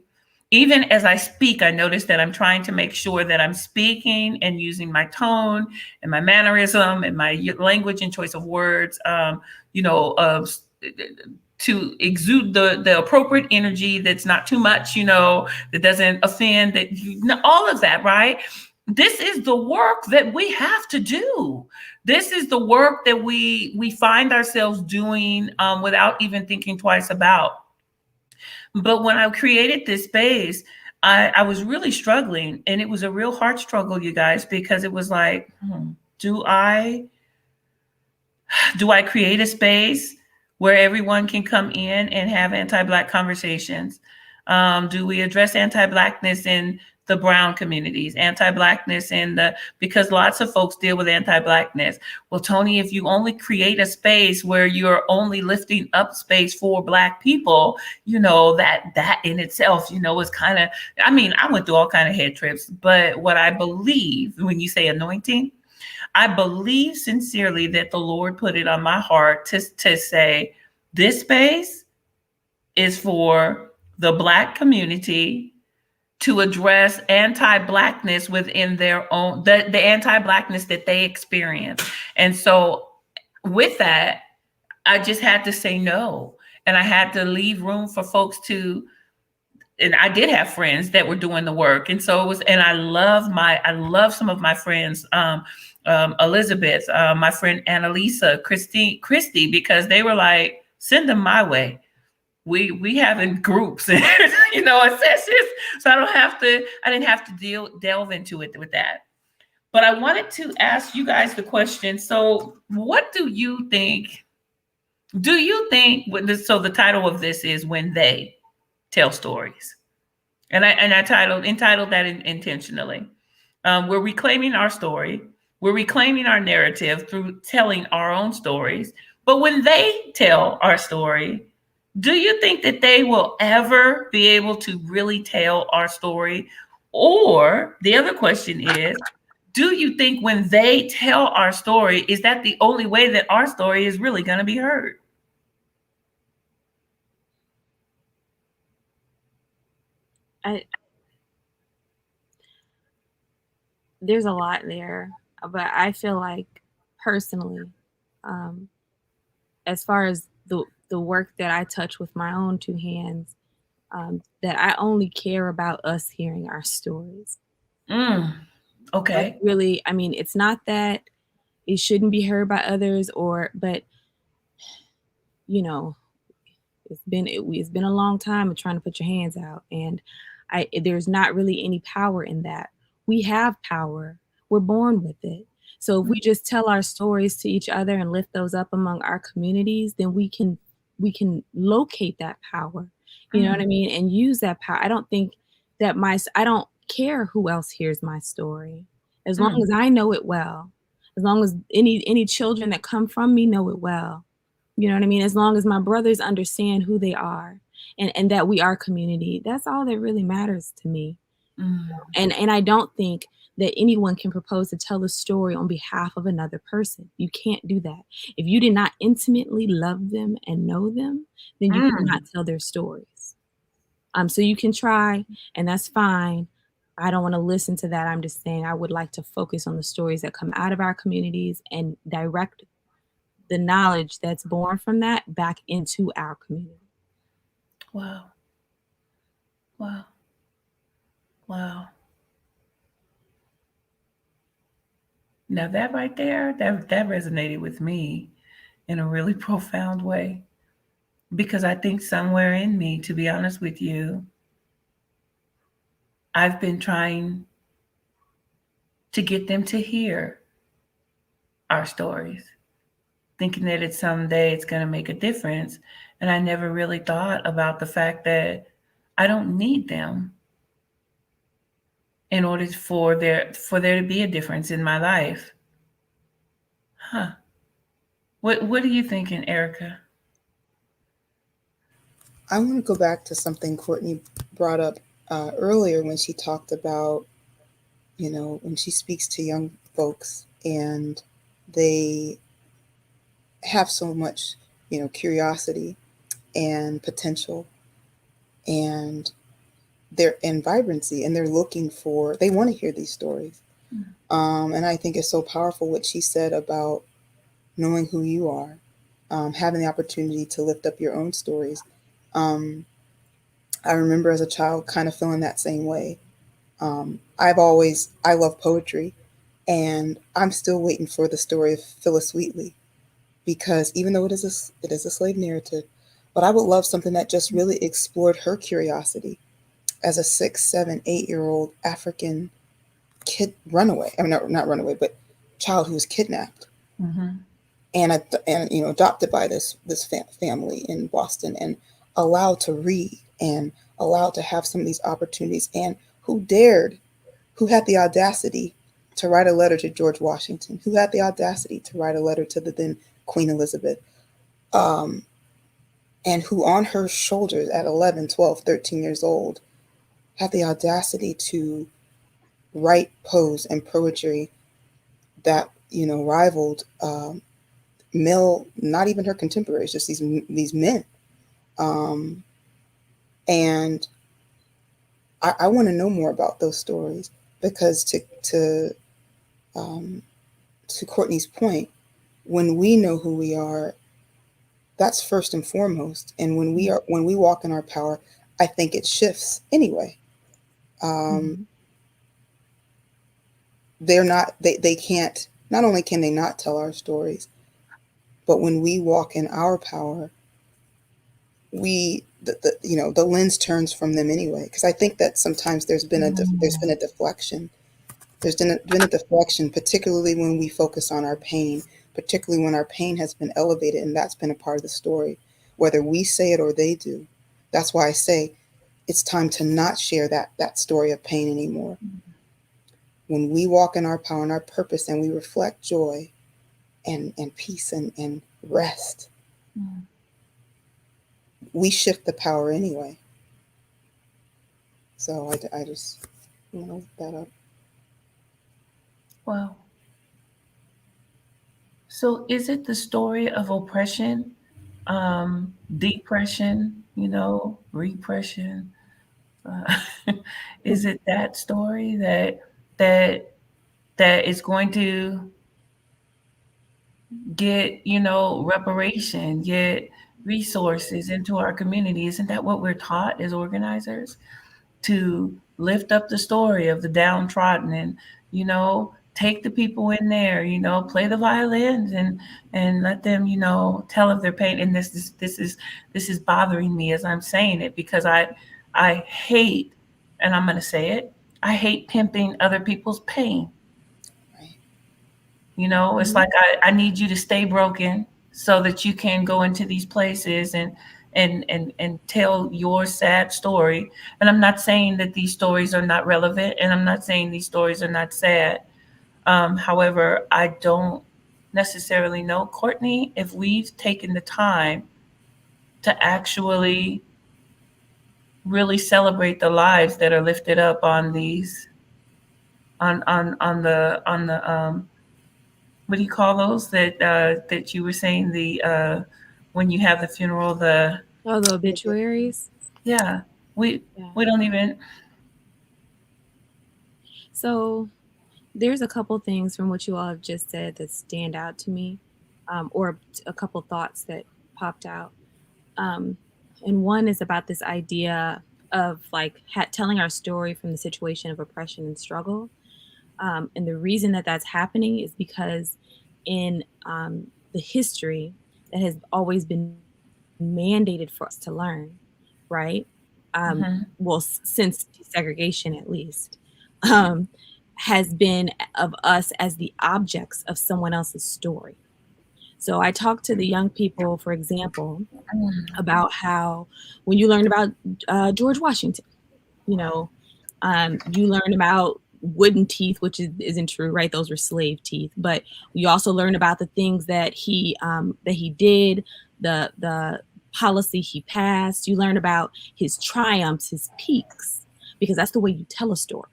even as I speak, I notice that I'm trying to make sure that I'm speaking and using my tone and my mannerism and my language and choice of words, to exude the appropriate energy that's not too much, that doesn't offend, all of that, right? This is the work that we have to do. This is the work that we find ourselves doing without even thinking twice about. But when I created this space, I was really struggling, and it was a real hard struggle, you guys, because it was like, do I create a space where everyone can come in and have anti-Black conversations? Do we address anti-Blackness in the brown communities, anti-Blackness because lots of folks deal with anti-Blackness. Well, Tony, if you only create a space where you're only lifting up space for Black people, that in itself, is kind of, I went through all kind of head trips. But what I believe when you say anointing, I believe sincerely that the Lord put it on my heart to say, this space is for the Black community to address anti-blackness within their own, the anti-blackness that they experience. And so with that, I just had to say no. And I had to leave room for folks to, and I did have friends that were doing the work. And so it was, and I love some of my friends, Elizabeth, my friend Annalisa, Christy, because they were like, send them my way. We have in groups and and sessions. So I didn't have to delve into it with that. But I wanted to ask you guys the question. So what do you think? Do you think so the title of this is When They Tell Stories. And I entitled that intentionally. We're reclaiming our story. We're reclaiming our narrative through telling our own stories. But when they tell our story, do you think that they will ever be able to really tell our story? Or the other question is, do you think when they tell our story, is that the only way that our story is really going to be heard? There's a lot there, but I feel like personally, as far as the work that I touch with my own two hands, that I only care about us hearing our stories. That's Okay. really, I mean, it's not that it shouldn't be heard by others, but it's been a long time of trying to put your hands out, and there's not really any power in that. We have power. We're born with it. So if we just tell our stories to each other and lift those up among our communities, then we can locate that power. You know what I mean? And use that power. I don't think that I don't care who else hears my story. As long as I know it well, as long as any children that come from me know it well. You know what I mean? As long as my brothers understand who they are and that we are community, that's all that really matters to me. And I don't think that anyone can propose to tell a story on behalf of another person. You can't do that. If you did not intimately love them and know them, then you cannot tell their stories. So you can try, and that's fine. I don't want to listen to that. I'm just saying I would like to focus on the stories that come out of our communities and direct the knowledge that's born from that back into our community. Wow. Wow. Wow. Now that right there, that resonated with me in a really profound way. Because I think somewhere in me, to be honest with you, I've been trying to get them to hear our stories, thinking that someday it's going to make a difference. And I never really thought about the fact that I don't need them in order for there to be a difference in my life. Huh. What are you thinking, Erica? I want to go back to something Courtney brought up earlier when she talked about, when she speaks to young folks and they have so much, curiosity and potential and they're in vibrancy and they want to hear these stories. And I think it's so powerful what she said about knowing who you are, having the opportunity to lift up your own stories. I remember as a child kind of feeling that same way. I love poetry, and I'm still waiting for the story of Phyllis Wheatley, because even though it is a slave narrative, but I would love something that just really explored her curiosity as a 6, 7, 8 year old African kid runaway. I mean, not runaway, but child who was kidnapped and adopted by this family in Boston and allowed to read and allowed to have some of these opportunities, and who had the audacity to write a letter to George Washington, who had the audacity to write a letter to the then Queen Elizabeth, and who on her shoulders at 11, 12, 13 years old had the audacity to write prose and poetry that rivaled male, not even her contemporaries, just these men, and I want to know more about those stories, because um, to Courtney's point, when we know who we are, that's first and foremost. And when we walk in our power, I think it shifts anyway. Um, Mhm. they can't, not only can they not tell our stories, but when we walk in our power, the lens turns from them anyway. Because I think that sometimes there's been a deflection. Been a deflection, particularly when we focus on our pain, particularly when our pain has been elevated, and that's been a part of the story, whether we say it or they do. That's why I say it's time to not share that story of pain anymore. When we walk in our power and our purpose, and we reflect joy and peace and rest, we shift the power anyway. So I just look that up. Well, so is it the story of oppression, depression, repression? Uh, is it that story that that is going to get, reparation, get resources into our community? Isn't that what we're taught as organizers? To lift up the story of the downtrodden and, take the people in there, play the violins and let them, tell of their pain. And this is bothering me as I'm saying it, because I hate, and I'm going to say it, I hate pimping other people's pain. Right. It's Mhm. like I need you to stay broken so that you can go into these places and tell your sad story. And I'm not saying that these stories are not relevant, and I'm not saying these stories are not sad. However, I don't necessarily know, Courtney, if we've taken the time to actually really celebrate the lives that are lifted up on these on the what do you call those that you were saying, the when you have the funeral, the Oh, the obituaries. yeah, we Yeah. we don't even. So there's a couple things from what you all have just said that stand out to me, or a couple thoughts that popped out. Um, and one is about this idea of like telling our story from the situation of oppression and struggle. And the reason that that's happening is because in the history that has always been mandated for us to learn, right? Mhm. Well, since desegregation at least, um, has been of us as the objects of someone else's story. So I talk to the young people, for example, about how when you learn about George Washington, you know, you learn about wooden teeth, which isn't true, right? Those were slave teeth. But you also learn about the things that he did, the policy he passed. You learn about his triumphs, his peaks, because that's the way you tell a story,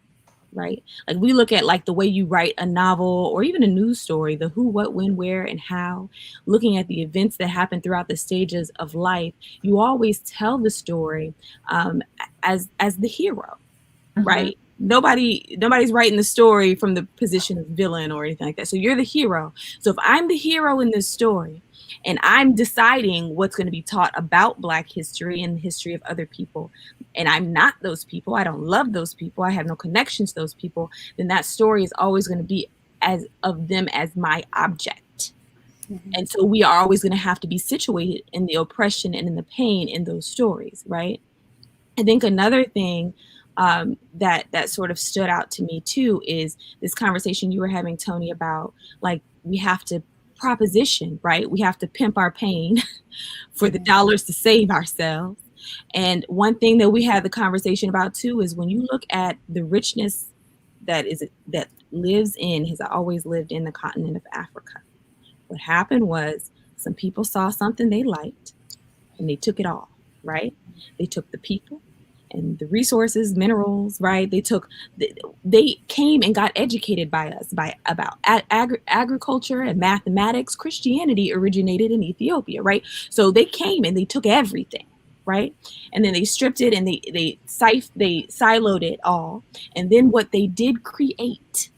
right? Like we look at like the way you write a novel or even a news story, the who, what, when, where, and how, looking at the events that happen throughout the stages of life. You always tell the story as the hero, Mhm. right? Nobody's writing the story from the position of villain or anything like that. So you're the hero. So if I'm the hero in this story and I'm deciding what's going to be taught about Black history and the history of other people, and I'm not those people, I don't love those people, I have no connections to those people, then that story is always going to be as of them as my object. Mhm. And so we are always going to have to be situated in the oppression and in the pain in those stories, right? I think another thing that sort of stood out to me too is this conversation you were having, Tony, about like we have to proposition, right? We have to pimp our pain for the Mhm. dollars to save ourselves. And one thing that we had the conversation about too is when you look at the richness that lives in, has always lived in the continent of Africa. What happened was some people saw something they liked and they took it all, right? They took the people and the resources, minerals, right? They came and got educated by us by about agriculture and mathematics. Christianity originated in Ethiopia, right? So they came and they took everything. right? And then they stripped it and they siloed it all. And then what they did create,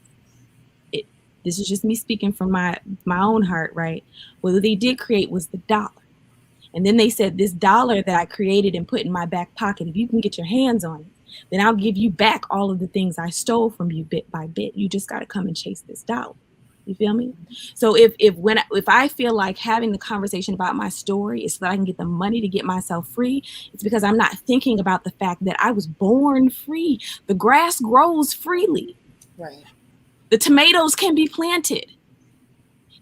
it, this is just me speaking from my own heart, right? What they did create was the dollar. And then they said, this dollar that I created and put in my back pocket, if you can get your hands on it, then I'll give you back all of the things I stole from you bit by bit. You just got to come and chase this dollar. You feel me? So if I feel like having the conversation about my story is so that I can get the money to get myself free, it's because I'm not thinking about the fact that I was born free. The grass grows freely. Right. The tomatoes can be planted.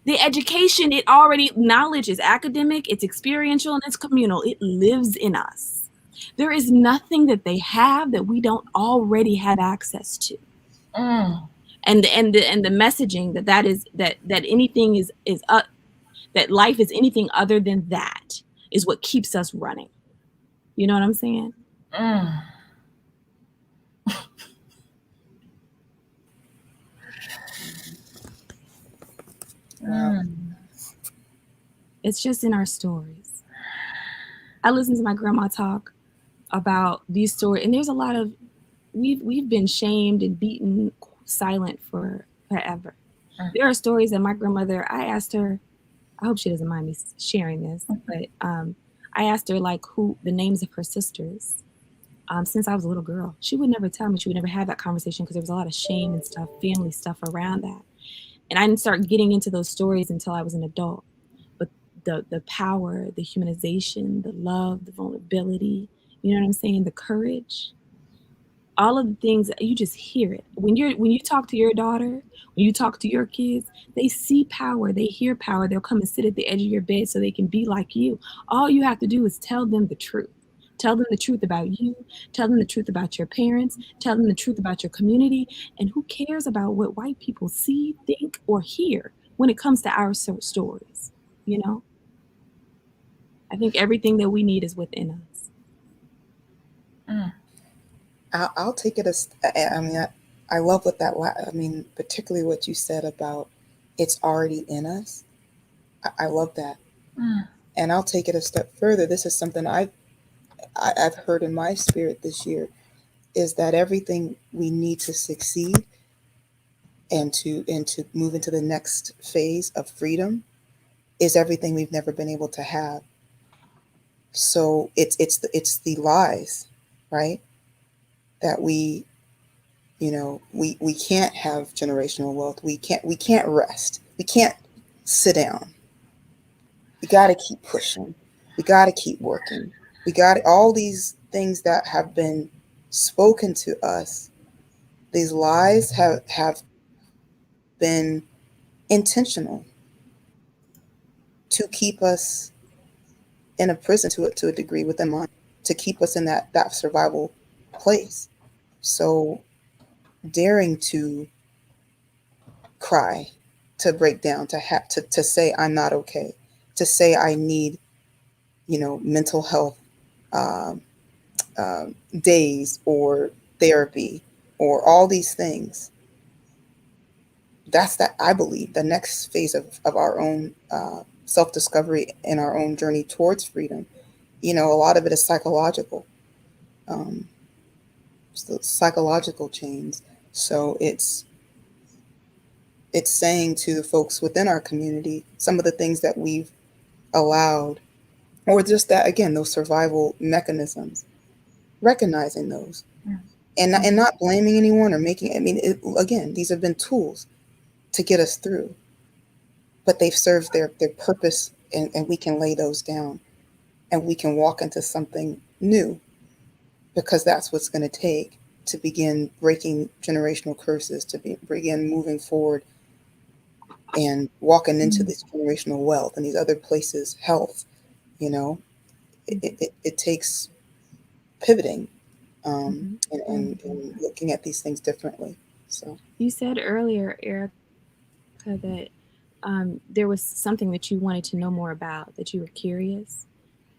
The education, it already, knowledge is academic, it's experiential, and it's communal. It lives in us. There is nothing that they have that we don't already have access to. And the messaging that anything is that life is anything other than that is what keeps us running. You know what I'm saying? Wow. It's just in our stories. I listen to my grandma talk about these stories, and there's a lot of we've been shamed and beaten silent for forever. There are stories that my grandmother, I asked her, I hope she doesn't mind me sharing this, but I asked her like who the names of her sisters since I was a little girl. She would never tell me. She would never have that conversation because there was a lot of shame and stuff, family stuff around that. And I didn't start getting into those stories until I was an adult. But the power, the humanization, the love, the vulnerability, you know what I'm saying, the courage, all of the things, you just hear it when you talk to your daughter, when you talk to your kids. They see power, they hear power. They'll come and sit at the edge of your bed so they can be like you. All you have to do is tell them the truth. Tell them the truth about you. Tell them the truth about your parents. Tell them the truth about your community. And who cares about what white people see, think, or hear when it comes to our stories? You know, I think everything that we need is within us. I'll take it as, I mean, I love what I mean, particularly what you said about it's already in us. I love that. And I'll take it a step further. This is something I've heard in my spirit this year, is that everything we need to succeed and to move into the next phase of freedom is everything we've never been able to have. So it's the lies, right? That we can't have generational wealth. We can't rest. We can't sit down. We got to keep pushing. We got to keep working. We got all these things that have been spoken to us. These lies have been intentional to keep us in a prison to a degree within mind, to keep us in that survival place. So daring to cry, to break down, to have to say I'm not okay, to say I need, mental health um, days or therapy or all these things. That's that I believe the next phase of our own self discovery and our own journey towards freedom. A lot of it is psychological, um, psychological chains. So it's saying to the folks within our community some of the things that we've allowed, or just that, again, those survival mechanisms, recognizing those and not blaming anyone or making, again, these have been tools to get us through, but they've served their purpose, and we can lay those down and we can walk into something new, because that's what's going to take to begin breaking generational curses, to begin moving forward and walking into this generational wealth and these other places, health. It takes pivoting, and looking at these things differently. So You said earlier, Erica, that there was something that you wanted to know more about, that you were curious.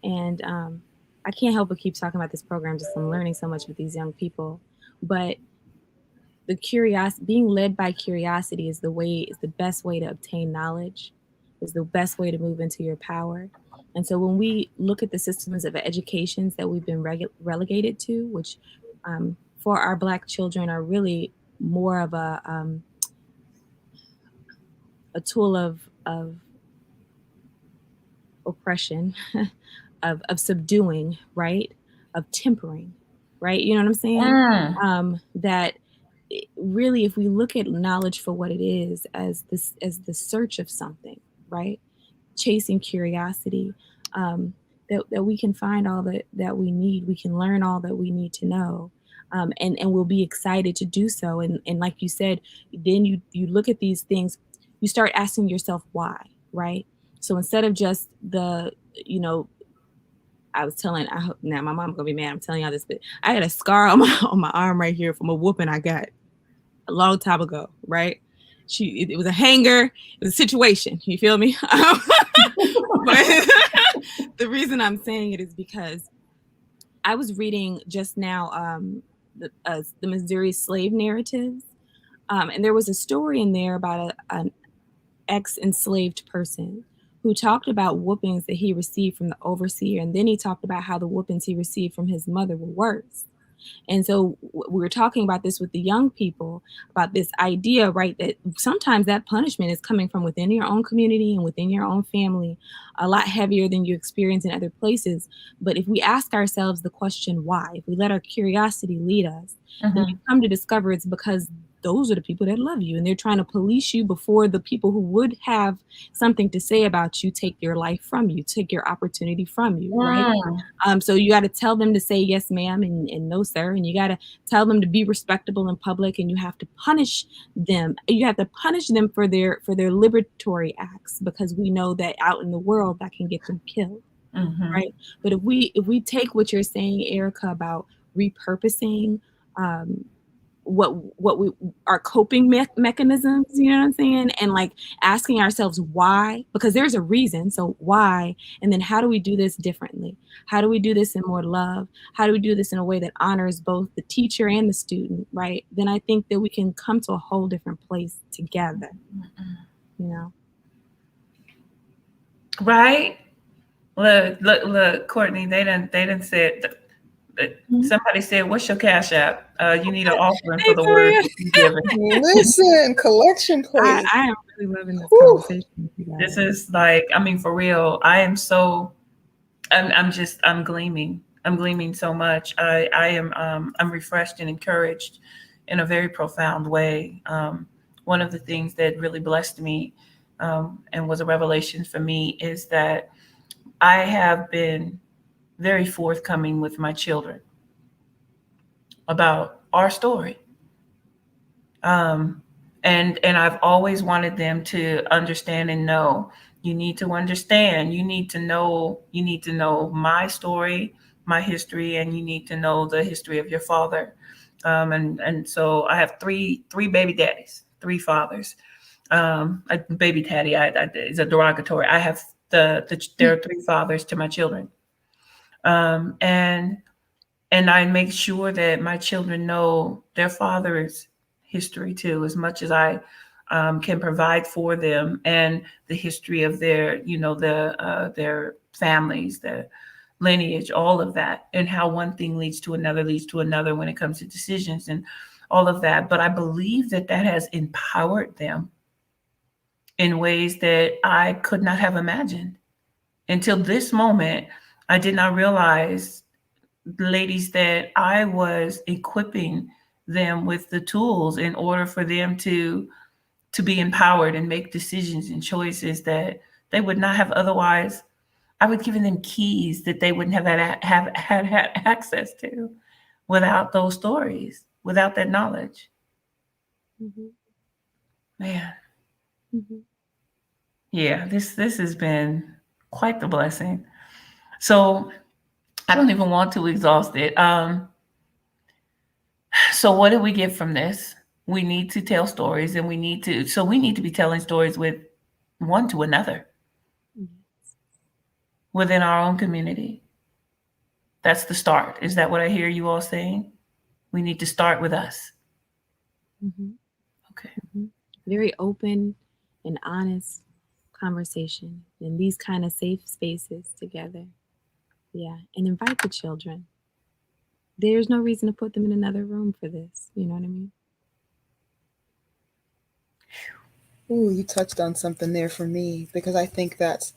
And I can't help but keep talking about this program, just I'm learning so much with these young people. But the curiosity, being led by curiosity is the best way to obtain knowledge, is the best way to move into your power. And so when we look at the systems of educations that we've been relegated to, which for our Black children are really more of a tool of oppression, of subduing, right? Of tempering, right? You know what I'm saying? Mm. That really, if we look at knowledge for what it is, as the search of something, right? Chasing curiosity, that we can find all that we need. We can learn all that we need to know. And we'll be excited to do so. And like you said, then you look at these things, you start asking yourself why, right? So instead of just you know, I was telling, I hope now my mom's gonna be mad I'm telling y'all this, but I had a scar on my arm right here from a whooping I got a long time ago, right? It was a hanger, it was a situation. You feel me? But the reason I'm saying it is because I was reading just now the Missouri slave narratives, and there was a story in there about an ex-enslaved person who talked about whoopings that he received from the overseer, and then he talked about how the whoopings he received from his mother were worse. And so we were talking about this with the young people, about this idea, right, that sometimes that punishment is coming from within your own community and within your own family, a lot heavier than you experience in other places. But if we ask ourselves the question why, if we let our curiosity lead us, then you come to discover it's because those are the people that love you, and they're trying to police you before the people who would have something to say about you take your life from you, take your opportunity from you, right? So you got to tell them to say yes, ma'am, and no, sir, and you got to tell them to be respectable in public, and you have to punish them. You have to punish them for their liberatory acts, because we know that out in the world that can get them killed, right? But if we take what you're saying, Erica, about repurposing what we our coping mechanisms, you know what I'm saying, and like asking ourselves why, because there's a reason. So why? And then how do we do this differently? How do we do this in more love? How do we do this in a way that honors both the teacher and the student, right? Then I think that we can come to a whole different place together, you know. Right. Look, Courtney, they didn't say it. Somebody said, "What's your cash app? You need an offering for the word that you given." Listen, collection plate. I am really loving this Whew. conversation with you guys. This is like, I mean, for real. I am so. I'm gleaming. I'm gleaming so much. I am. I'm refreshed and encouraged in a very profound way. One of the things that really blessed me and was a revelation for me is that I have been very forthcoming with my children about our story. Um, and I've always wanted them to understand and know. You need to understand. You need to know. You need to know my story, my history, and you need to know the history of your father. And so I have three baby daddies, three fathers. A baby daddy is a derogatory. I have there are three fathers to my children, um, and and I make sure that my children know their father's history too, as much as I can provide for them, and the history of their families, their lineage, all of that, and how one thing leads to another when it comes to decisions and all of that. But I believe that that has empowered them in ways that I could not have imagined until this moment. I did not realize, ladies, that I was equipping them with the tools in order for them to be empowered and make decisions and choices that they would not have otherwise. I would given them keys that they wouldn't have had access to without those stories, without that knowledge. Mm-hmm. Man, Mm-hmm. yeah, this has been quite the blessing. So I don't even want to exhaust it. So what do we get from this? We need to tell stories, and we need to be telling stories with one to another within our own community. That's the start. Is that what I hear you all saying? We need to start with us. Mm-hmm. Okay. Mm-hmm. Very open and honest conversation in these kind of safe spaces together. Yeah, and invite the children. There's no reason to put them in another room for this. You know what I mean? Ooh, you touched on something there for me because I think that's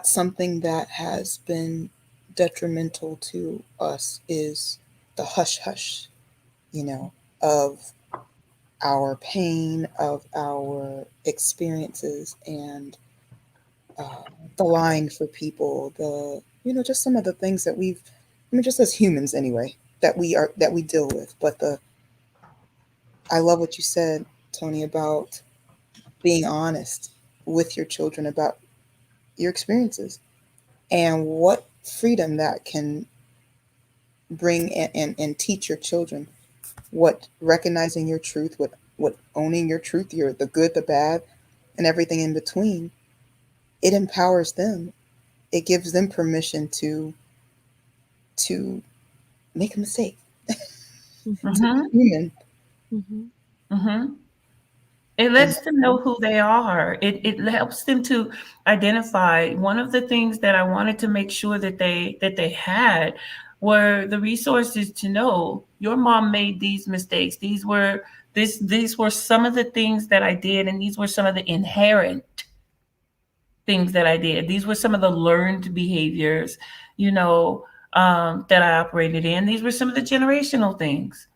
something that has been detrimental to us is the hush hush, you know, of our pain, of our experiences, and the lying for people, just some of the things that just as humans anyway, that we deal with. But I love what you said, Tony, about being honest with your children about your experiences and what freedom that can bring and teach your children, what recognizing your truth, what owning your truth, your the good, the bad, and everything in between. It empowers them. It gives them permission to make a mistake, to be Mm-hmm. human. Mm-hmm. Mm-hmm. It And lets them know who they are. It helps them to identify. One of the things that I wanted to make sure that they had were the resources to know your mom made these mistakes. These were some of the things that I did, and these were some of the inherent things that I did. These were some of the learned behaviors, you know, that I operated in. These were some of the generational things,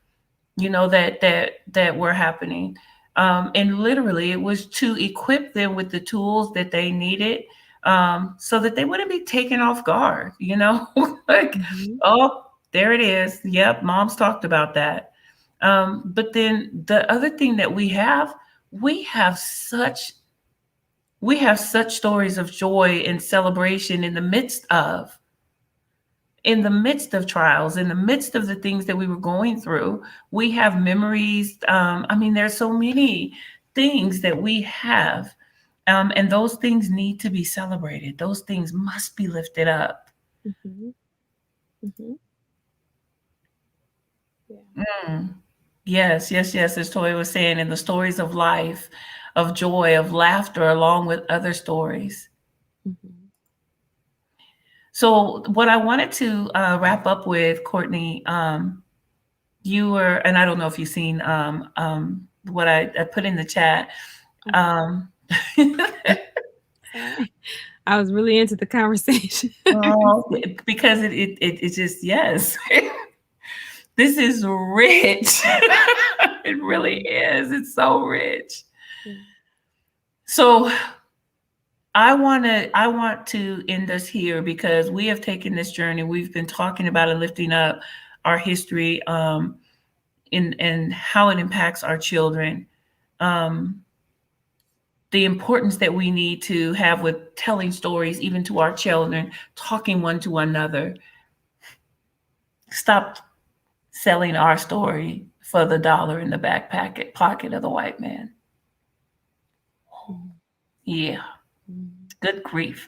that were happening. And literally it was to equip them with the tools that they needed, so that they wouldn't be taken off guard, like, Mm-hmm. oh, there it is. Yep, mom's talked about that. But then the other thing that we have such we have such stories of joy and celebration in the midst of trials, in the midst of the things that we were going through. We have memories. I mean, there's so many things that we have, and those things need to be celebrated. Those things must be lifted up. Mm-hmm. Mm-hmm. Yeah. Mm. Yes, yes, yes. As Toya was saying, in the stories of life, of joy, of laughter, along with other stories. Mm-hmm. So, what I wanted to wrap up with, Courtney, you were, and I don't know if you've seen what I put in the chat. Okay. Um, Sorry. I was really into the conversation. oh, because it just, yes, this is rich. It really Yeah. is. It's so rich. Yeah. So I want to end us here because we have taken this journey. We've been talking about and lifting up our history, and how it impacts our children. Um, the importance that we need to have with telling stories, even to our children, talking one to another. Stop selling our story for the dollar in the back pocket of the white man. Mm-hmm. Yeah, Mm-hmm. good grief.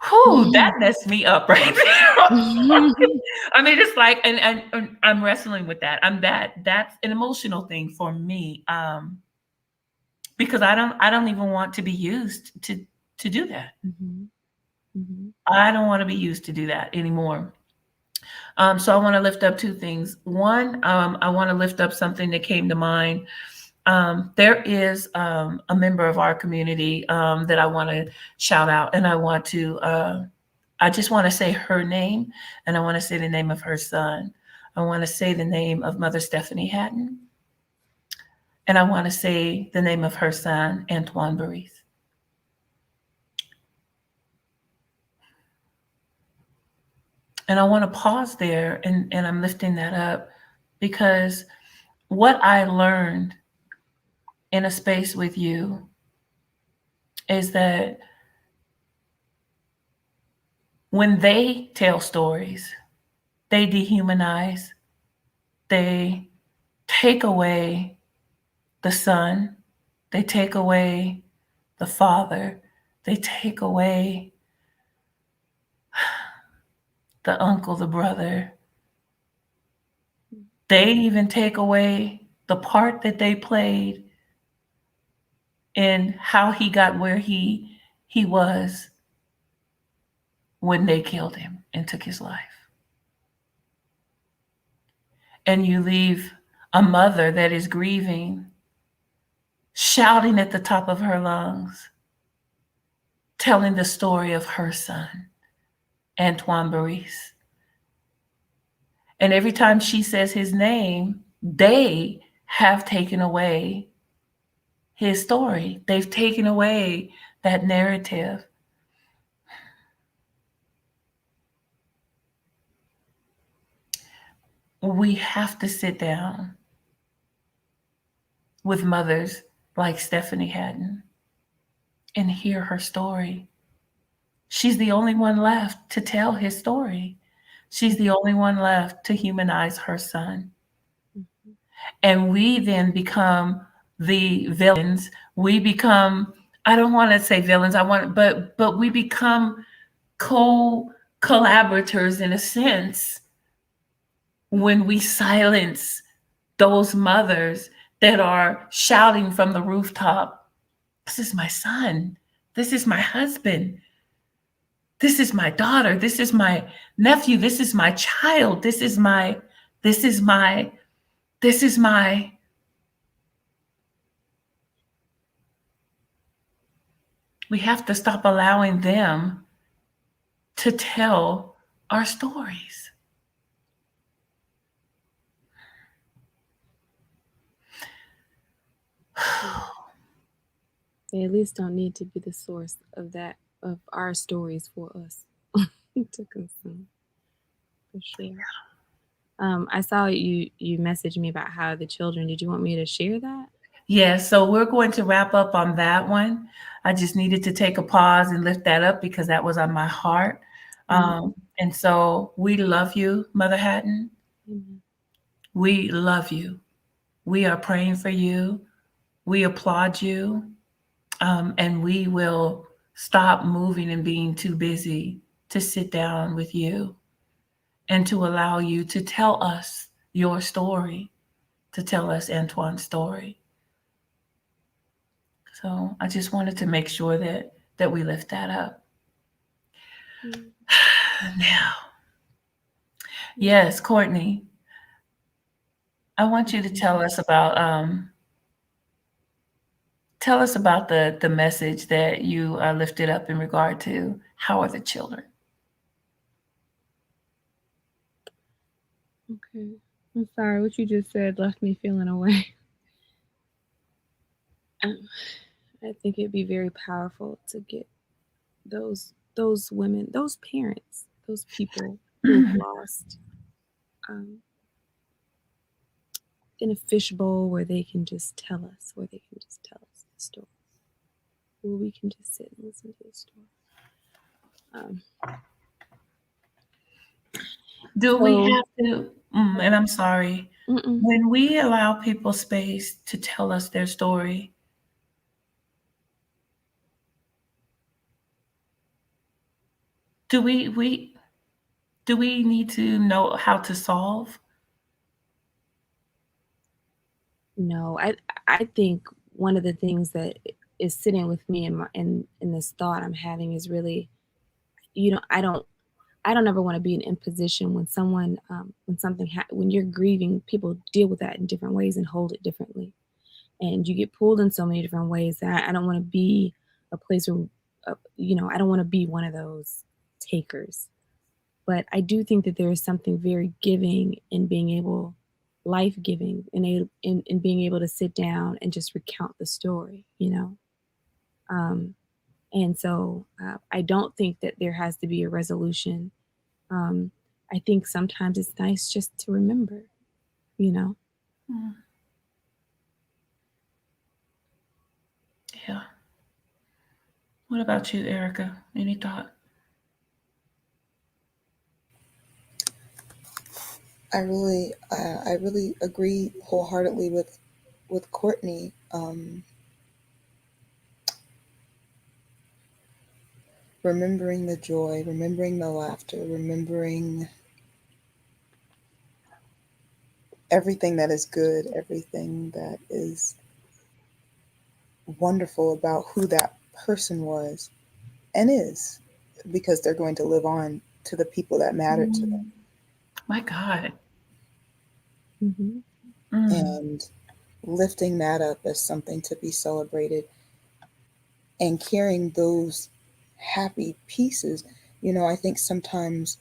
Whew, that messed me up right there. I mean, it's like, and I'm wrestling with that. That's an emotional thing for me, because I don't even want to be used to do that. Mm-hmm. Mm-hmm. I don't want to be used to do that anymore. So I want to lift up two things. One, I want to lift up something that came to mind. There is a member of our community that I want to shout out, and I just want to say her name, and I want to say the name of her son. I want to say the name of Mother Stephanie Hatton, and I want to say the name of her son, Antoine Barith. And I want to pause there, and I'm lifting that up because what I learned in a space with you is that when they tell stories, they dehumanize, they take away the son, they take away the father, they take away the uncle, the brother, they even take away the part that they played in how he got where he was when they killed him and took his life. And you leave a mother that is grieving, shouting at the top of her lungs, telling the story of her son, Antoine Maurice. And every time she says his name, they have taken away his story. They've taken away that narrative. We have to sit down with mothers like Stephanie Hadden and hear her story. She's the only one left to tell his story. She's the only one left to humanize her son. Mhm. And we then become the villains. We become, I don't want to say villains, but we become co collaborators in a sense when we silence those mothers that are shouting from the rooftop, this is my son, this is my husband, this is my daughter, this is my nephew, this is my child, this is my, this is my. We have to stop allowing them to tell our stories. They at least don't need to be the source of that, of our stories for us to consume, for sure. I saw you messaged me about how the children. Did you want me to share that? Yeah, so we're going to wrap up on that one. I just needed to take a pause and lift that up because that was on my heart. Mm. And so we love you, Mother Hatton. Amen. We love you. We are praying for you. We applaud you. And we will stop moving and being too busy to sit down with you and to allow you to tell us your story, to tell us Antoine's story. So I just wanted to make sure that we lift that up. Mm. Now, yes, Courtney, I want you to Mhm. tell us about the message that you lifted up in regard to how are the children. Okay. I'm sorry. What you just said left me feeling away. Um, I think it'd be very powerful to get those women, those parents, those people who have lost um, in a fishbowl where they can just tell us, where they can just tell us the story, where we can just sit and listen to the story. Um, Do we so, have to, and I'm sorry, mm-mm. when we allow people space to tell us their story, do we do we need to know how to solve? No, I think one of the things that is sitting with me in this thought I'm having is really, I don't ever want to be in imposition when someone when when you're grieving, people deal with that in different ways and hold it differently, and you get pulled in so many different ways that I don't want to be a place where I don't want to be one of those takers. But I do think that there is something very giving in being able, life giving, in being able to sit down and just recount the story. Um, and so I don't think that there has to be a resolution. um, I think sometimes it's nice just to remember, you know. Mm, yeah. What about you, Erica? Any thought? I really agree wholeheartedly with Courtney. Remembering the joy, remembering the laughter, remembering everything that is good, everything that is wonderful about who that person was and is, because they're going to live on to the people that mattered to them. My God. Mm-hmm. Mm. And lifting that up as something to be celebrated and carrying those happy pieces. I think sometimes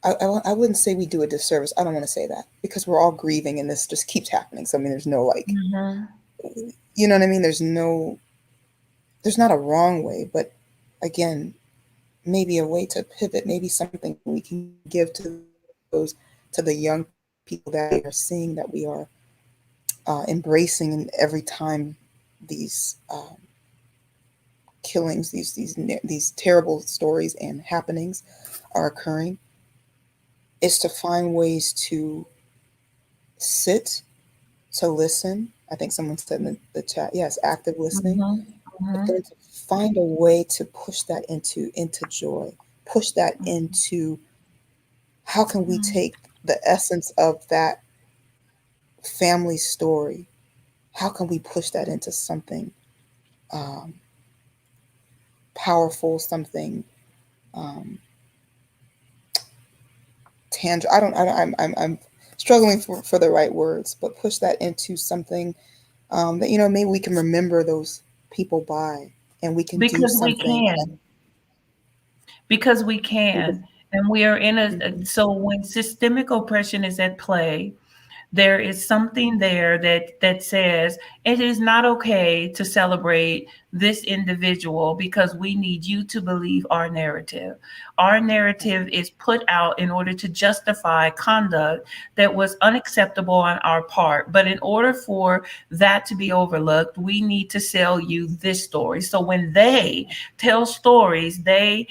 I wouldn't say we do a disservice. I don't want to say that, because we're all grieving and this just keeps happening. So, I mean, there's no like, Mhm. you know what I mean? There's not a wrong way, but again, maybe a way to pivot, maybe something we can give to the young people that we are seeing, that we are embracing every time these killings, these terrible stories and happenings are occurring, is to find ways to sit, to listen. I think someone said in the chat, yes, active listening, Mhm. but Mhm. then to find a way to push that into joy, push that into how can we Mhm. take the essence of that family story, how can we push that into something um, powerful, something um, tangible. I'm struggling for the right words, but push that into something that maybe we can remember those people by, and we can do Because we something. can. Because we Because, can. And we are in so when systemic oppression is at play, there is something there that says it is not okay to celebrate this individual because we need you to believe our narrative. Our narrative is put out in order to justify conduct that was unacceptable on our part. But in order for that to be overlooked, we need to sell you this story. So when they tell stories, they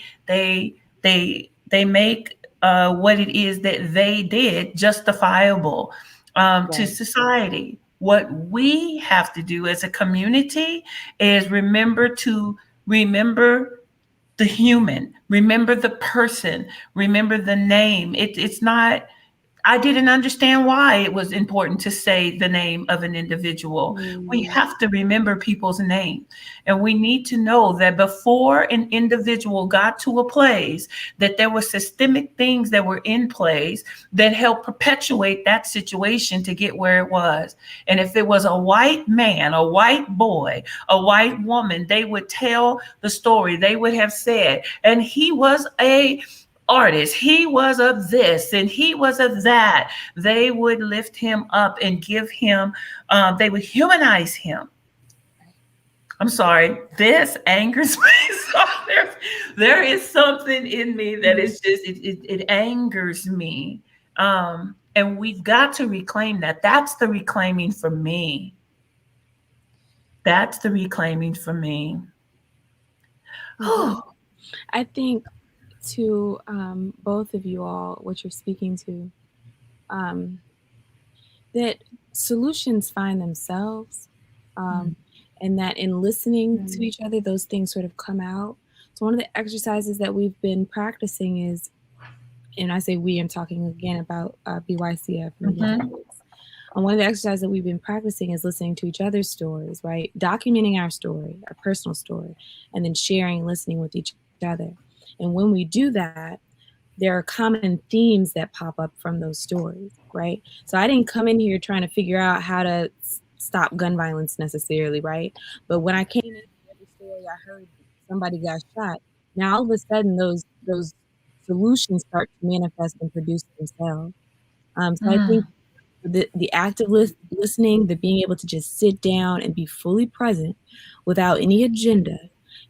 make what it is that they did justifiable to right, society. What we have to do as a community is remember the human, remember the person, remember the name. It's not I didn't understand why it was important to say the name of an individual. We Mm-hmm. have to remember people's name. And we need to know that before an individual got to a place, that there were systemic things that were in place that helped perpetuate that situation to get where it was. And if it was a white man, a white boy, a white woman, they would tell the story. They would have said, and he was a artist. He was of this and he was of that. They would lift him up and give him, they would humanize him. I'm sorry, this angers me. So there is something in me that is just, it angers me. And we've got to reclaim that. That's the reclaiming for me. That's the reclaiming for me. Mm-hmm. I think to both of you all, what you're speaking to, um, that solutions find themselves, and that in listening to each other, those things sort of come out. So one of the exercises that we've been practicing is, and I say we, I'm talking again about BYCF and the Black Mhm. Kids. And one of the exercises that we've been practicing is listening to each other's stories, right? Documenting our story, our personal story, and then sharing, listening with each other. And when we do that, there are common themes that pop up from those stories, right? So I didn't come in here trying to figure out how to stop gun violence necessarily, right? But when I came in here, every story I heard somebody got shot. Now all of a sudden those solutions start to manifest and produce themselves. So I think Mm, the active listening, the being able to just sit down and be fully present without any agenda,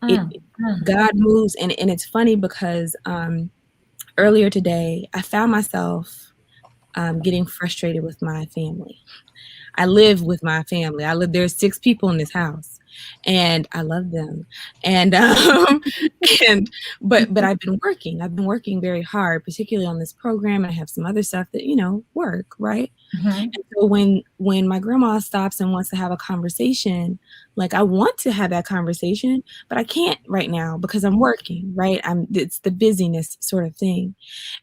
it mm, mm, God moves, and it's funny because earlier today, I found myself getting frustrated with my family. I live with my family. There's 6 people in this house, and I love them. And and but I've been working. I've been working very hard, particularly on this program. And I have some other stuff that work, right? Mhm. So when my grandma stops and wants to have a conversation, like I want to have that conversation, but I can't right now because I'm working, right? It's the busyness sort of thing.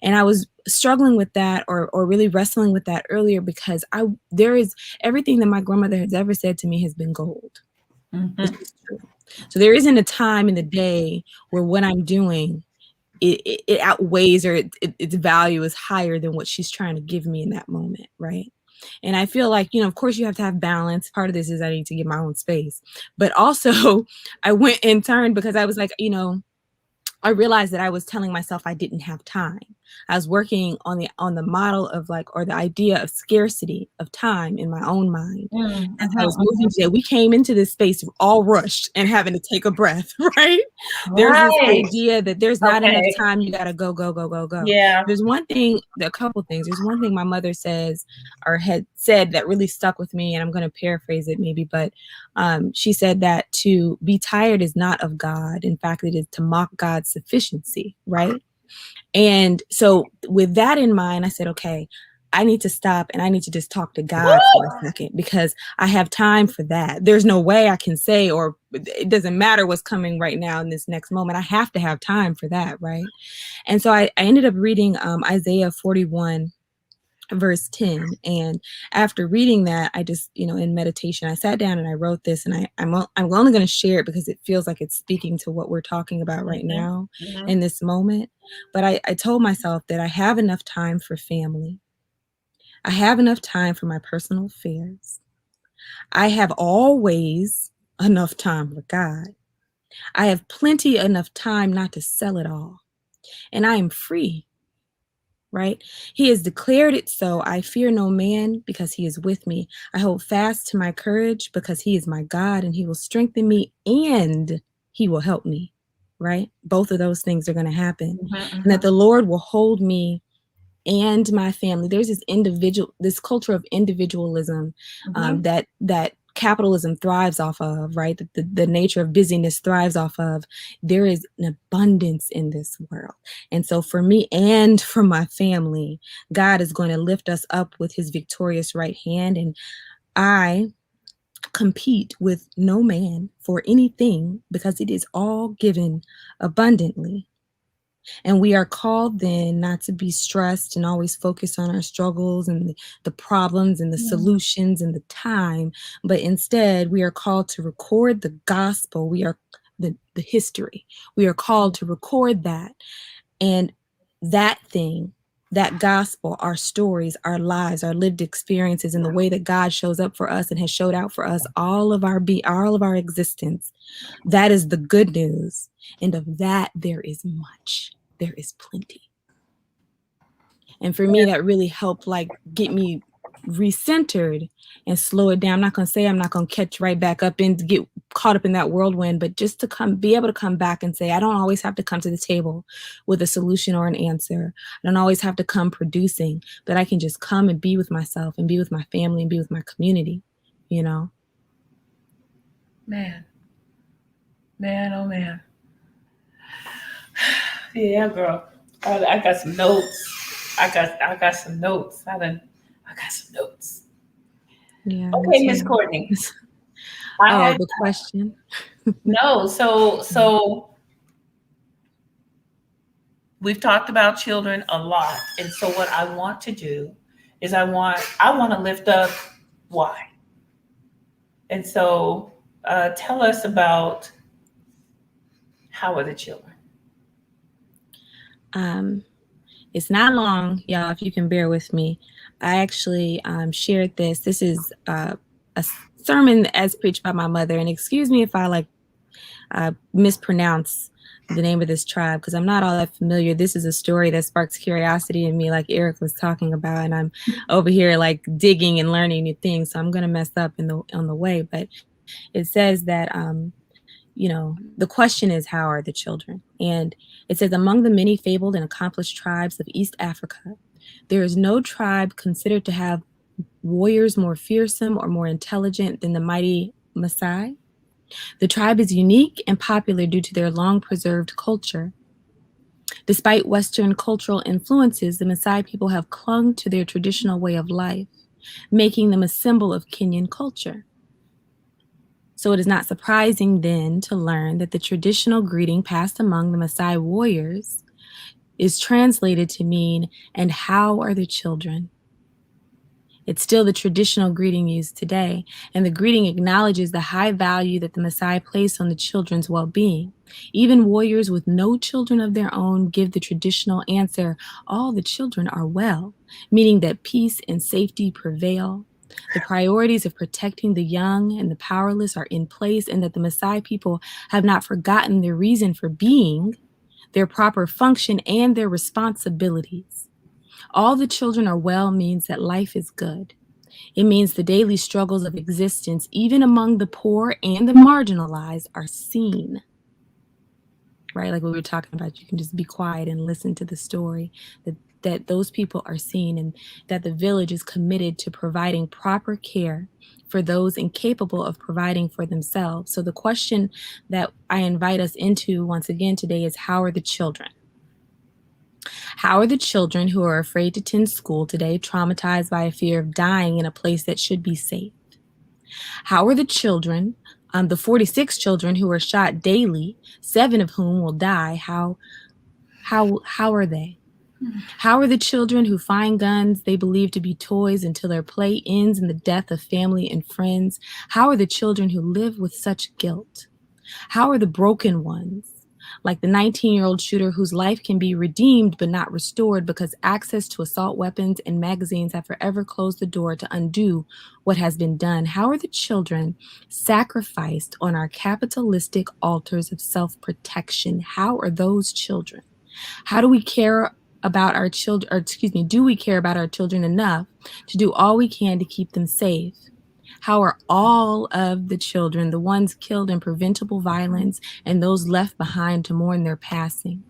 And I was struggling with that or really wrestling with that earlier because there is everything that my grandmother has ever said to me has been gold. It's Mhm. just true. So there isn't a time in the day where what I'm doing it outweighs or its value is higher than what she's trying to give me in that moment, right? And I feel like, of course you have to have balance. Part of this is I need to get my own space. But also I went and turned because I was like, I realized that I was telling myself I didn't have time. I was working on the model of or the idea of scarcity of time in my own mind. Mhm. As I was moving today, we came into this space all rushed and having to take a breath, right? There's this Right. idea that there's not enough Okay. time. You got to go, go, go, go, go. Yeah. There's one thing, a couple things. There's one thing my mother says or had said that really stuck with me, and I'm going to paraphrase it maybe, but she said that to be tired is not of God. In fact, it is to mock God's sufficiency, right? And so with that in mind, I said, okay, I need to stop and I need to just talk to God for a second because I have time for that. There's no way I can say, or it doesn't matter what's coming right now in this next moment. I have to have time for that, right? And so I ended up reading Isaiah 41 verse 10. And after reading that, I just, in meditation, I sat down and I wrote this, and I'm only going to share it because it feels like it's speaking to what we're talking about right now in this moment. But I told myself that I have enough time for family. I have enough time for my personal affairs. I have always enough time for God. I have plenty enough time not to sell it all. And I am free. Right? He has declared it so. I fear no man because he is with me. I hold fast to my courage because he is my God and he will strengthen me and he will help me. Right? Both of those things are going to happen. And that the Lord will hold me and my family. There's this culture of individualism that capitalism thrives off of, right? The nature of busyness thrives off of. There is an abundance in this world. And so for me and for my family, God is going to lift us up with his victorious right hand. And I compete with no man for anything because it is all given abundantly. And we are called then not to be stressed and always focus on our struggles and the problems and the solutions and the time, but instead we are called to record the gospel. We are the history. We are called to record that. And that thing, that gospel, our stories, our lives, our lived experiences, and the way that God shows up for us and has showed out for us all of our existence. That is the good news. And of that, there is much. There is plenty. And for me, that really helped get me recentered and slow it down. I'm not going to say I'm not going to catch right back up and get caught up in that whirlwind, but just to be able to come back and say, I don't always have to come to the table with a solution or an answer. I don't always have to come producing, but I can just come and be with myself and be with my family and be with my community, Man, oh man. Yeah, girl. I got some notes. I got some notes. I got some notes. Yeah. Okay, Miss Courtney. The question. No, so we've talked about children a lot, and so what I want to do is I want to lift up why. And so, tell us about how are the children. It's not long, y'all, if you can bear with me. I actually shared this. This is a sermon as preached by my mother. And excuse me if I mispronounce the name of this tribe because I'm not all that familiar. This is a story that sparks curiosity in me, like Eric was talking about. And I'm over here digging and learning new things. So I'm going to mess up on the way. But it says that the question is, how are the children? And it says, among the many fabled and accomplished tribes of East Africa, there is no tribe considered to have warriors more fearsome or more intelligent than the mighty Maasai. The tribe is unique and popular due to their long preserved culture. Despite Western cultural influences, the Maasai people have clung to their traditional way of life. making them a symbol of Kenyan culture. So it is not surprising then to learn that the traditional greeting passed among the Maasai warriors is translated to mean, "And how are the children?" It's still the traditional greeting used today, and the greeting acknowledges the high value that the Maasai place on the children's well-being. Even warriors with no children of their own give the traditional answer, "All the children are well," meaning that peace and safety prevail. The priorities of protecting the young and the powerless are in place, and that the Maasai people have not forgotten their reason for being, their proper function, and their responsibilities. All the children are well means that life is good. It means the daily struggles of existence, even among the poor and the marginalized, are seen. Right? Like we were talking about, you can just be quiet and listen to the story, that those people are seen, and that the village is committed to providing proper care for those incapable of providing for themselves. So the question that I invite us into once again today is, how are the children? How are the children who are afraid to attend school today, traumatized by a fear of dying in a place that should be safe? How are the children, the 46 children who are shot daily, 7 of whom will die, how are they? How are the children who find guns they believe to be toys until their play ends in the death of family and friends? How are the children who live with such guilt? How are the broken ones, like the 19-year-old shooter whose life can be redeemed but not restored because access to assault weapons and magazines have forever closed the door to undo what has been done? How are the children sacrificed on our capitalistic altars of self-protection? How are those children? How do we care about our children, or do we care about our children enough to do all we can to keep them safe? How are all of the children, the ones killed in preventable violence and those left behind to mourn their passing?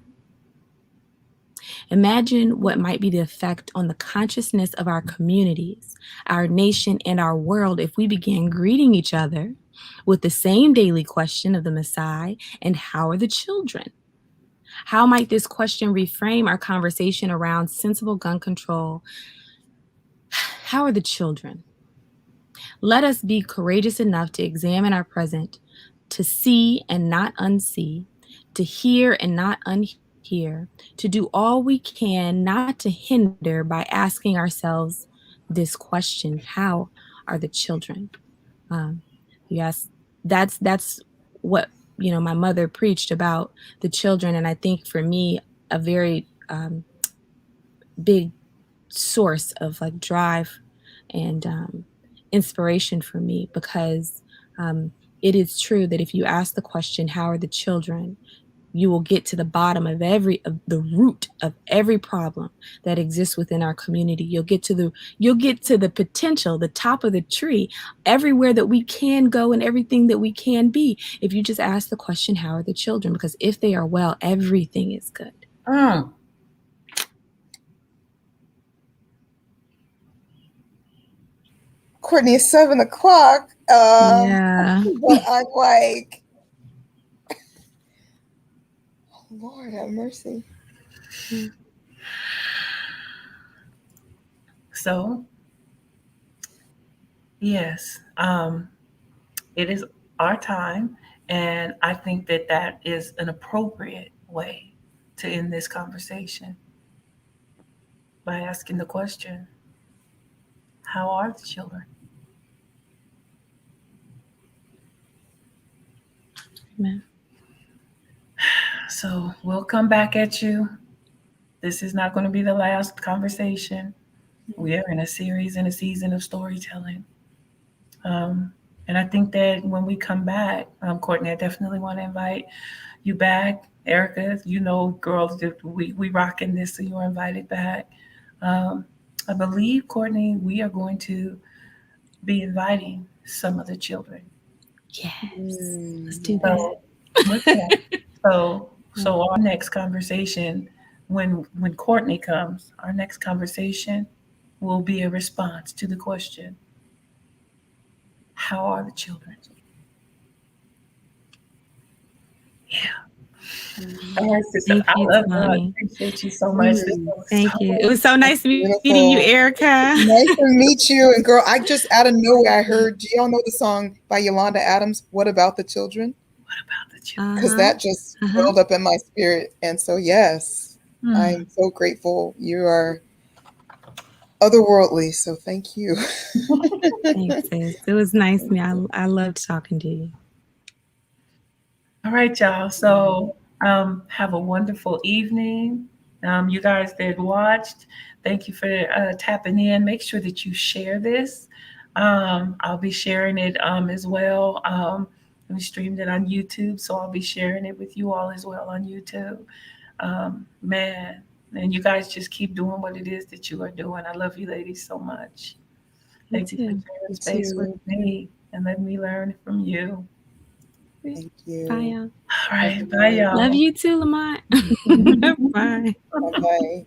Imagine what might be the effect on the consciousness of our communities, our nation, and our world if we began greeting each other with the same daily question of the Maasai, "And how are the children?" How might this question reframe our conversation around sensible gun control? How are the children? Let us be courageous enough to examine our present, to see and not unsee, to hear and not unhear, to do all we can not to hinder by asking ourselves this question: how are the children? Yes, that's what my mother preached about the children, and I think for me a very big source of like drive and inspiration for me, because it is true that if you ask the question, "How are the children?" you will get to the bottom of the root of every problem that exists within our community. You'll get to the potential, the top of the tree, everywhere that we can go and everything that we can be, if you just ask the question, "How are the children?" Because if they are well, everything is good. Courtney, it's 7:00. Yeah. But I'm like, Lord have mercy. So, yes, it is our time, and I think that that is an appropriate way to end this conversation by asking the question, how are the children? Amen. So we'll come back at you. This is not going to be the last conversation. We are in a series and a season of storytelling. Um, and I think that when we come back, Courtney, I definitely want to invite you back. Erica, girls, we rocking this, so you're invited back. Um, I believe, Courtney, we are going to be inviting some of the children. Yes. Let's do that. So our next conversation, when Courtney comes, our next conversation will be a response to the question, how are the children? Yeah. All right, sister. Thank I you, love you. I Tony. appreciate you so much. This was Thank you. It so was so nice meeting you, Beautiful. Erica. Nice to meet you. And girl, I just out of nowhere, I heard, do y'all know the song by Yolanda Adams, What About the Children? about the children. Because that just welled up in my spirit. And so, yes, I'm so grateful. You are otherworldly. So thank you. Thanks, sis. It was nice. I loved talking to you. All right, y'all. So have a wonderful evening. You guys that watched, thank you for tapping in. Make sure that you share this. I'll be sharing it as well. We streamed it on YouTube, so I'll be sharing it with you all as well on YouTube. Man, and you guys just keep doing what it is that you are doing. I love you ladies so much. Thank you for sharing space with me and let me learn from you. Thank you. Bye, y'all. All right. Bye, y'all. Love you too, Lamont. Bye. Bye-bye.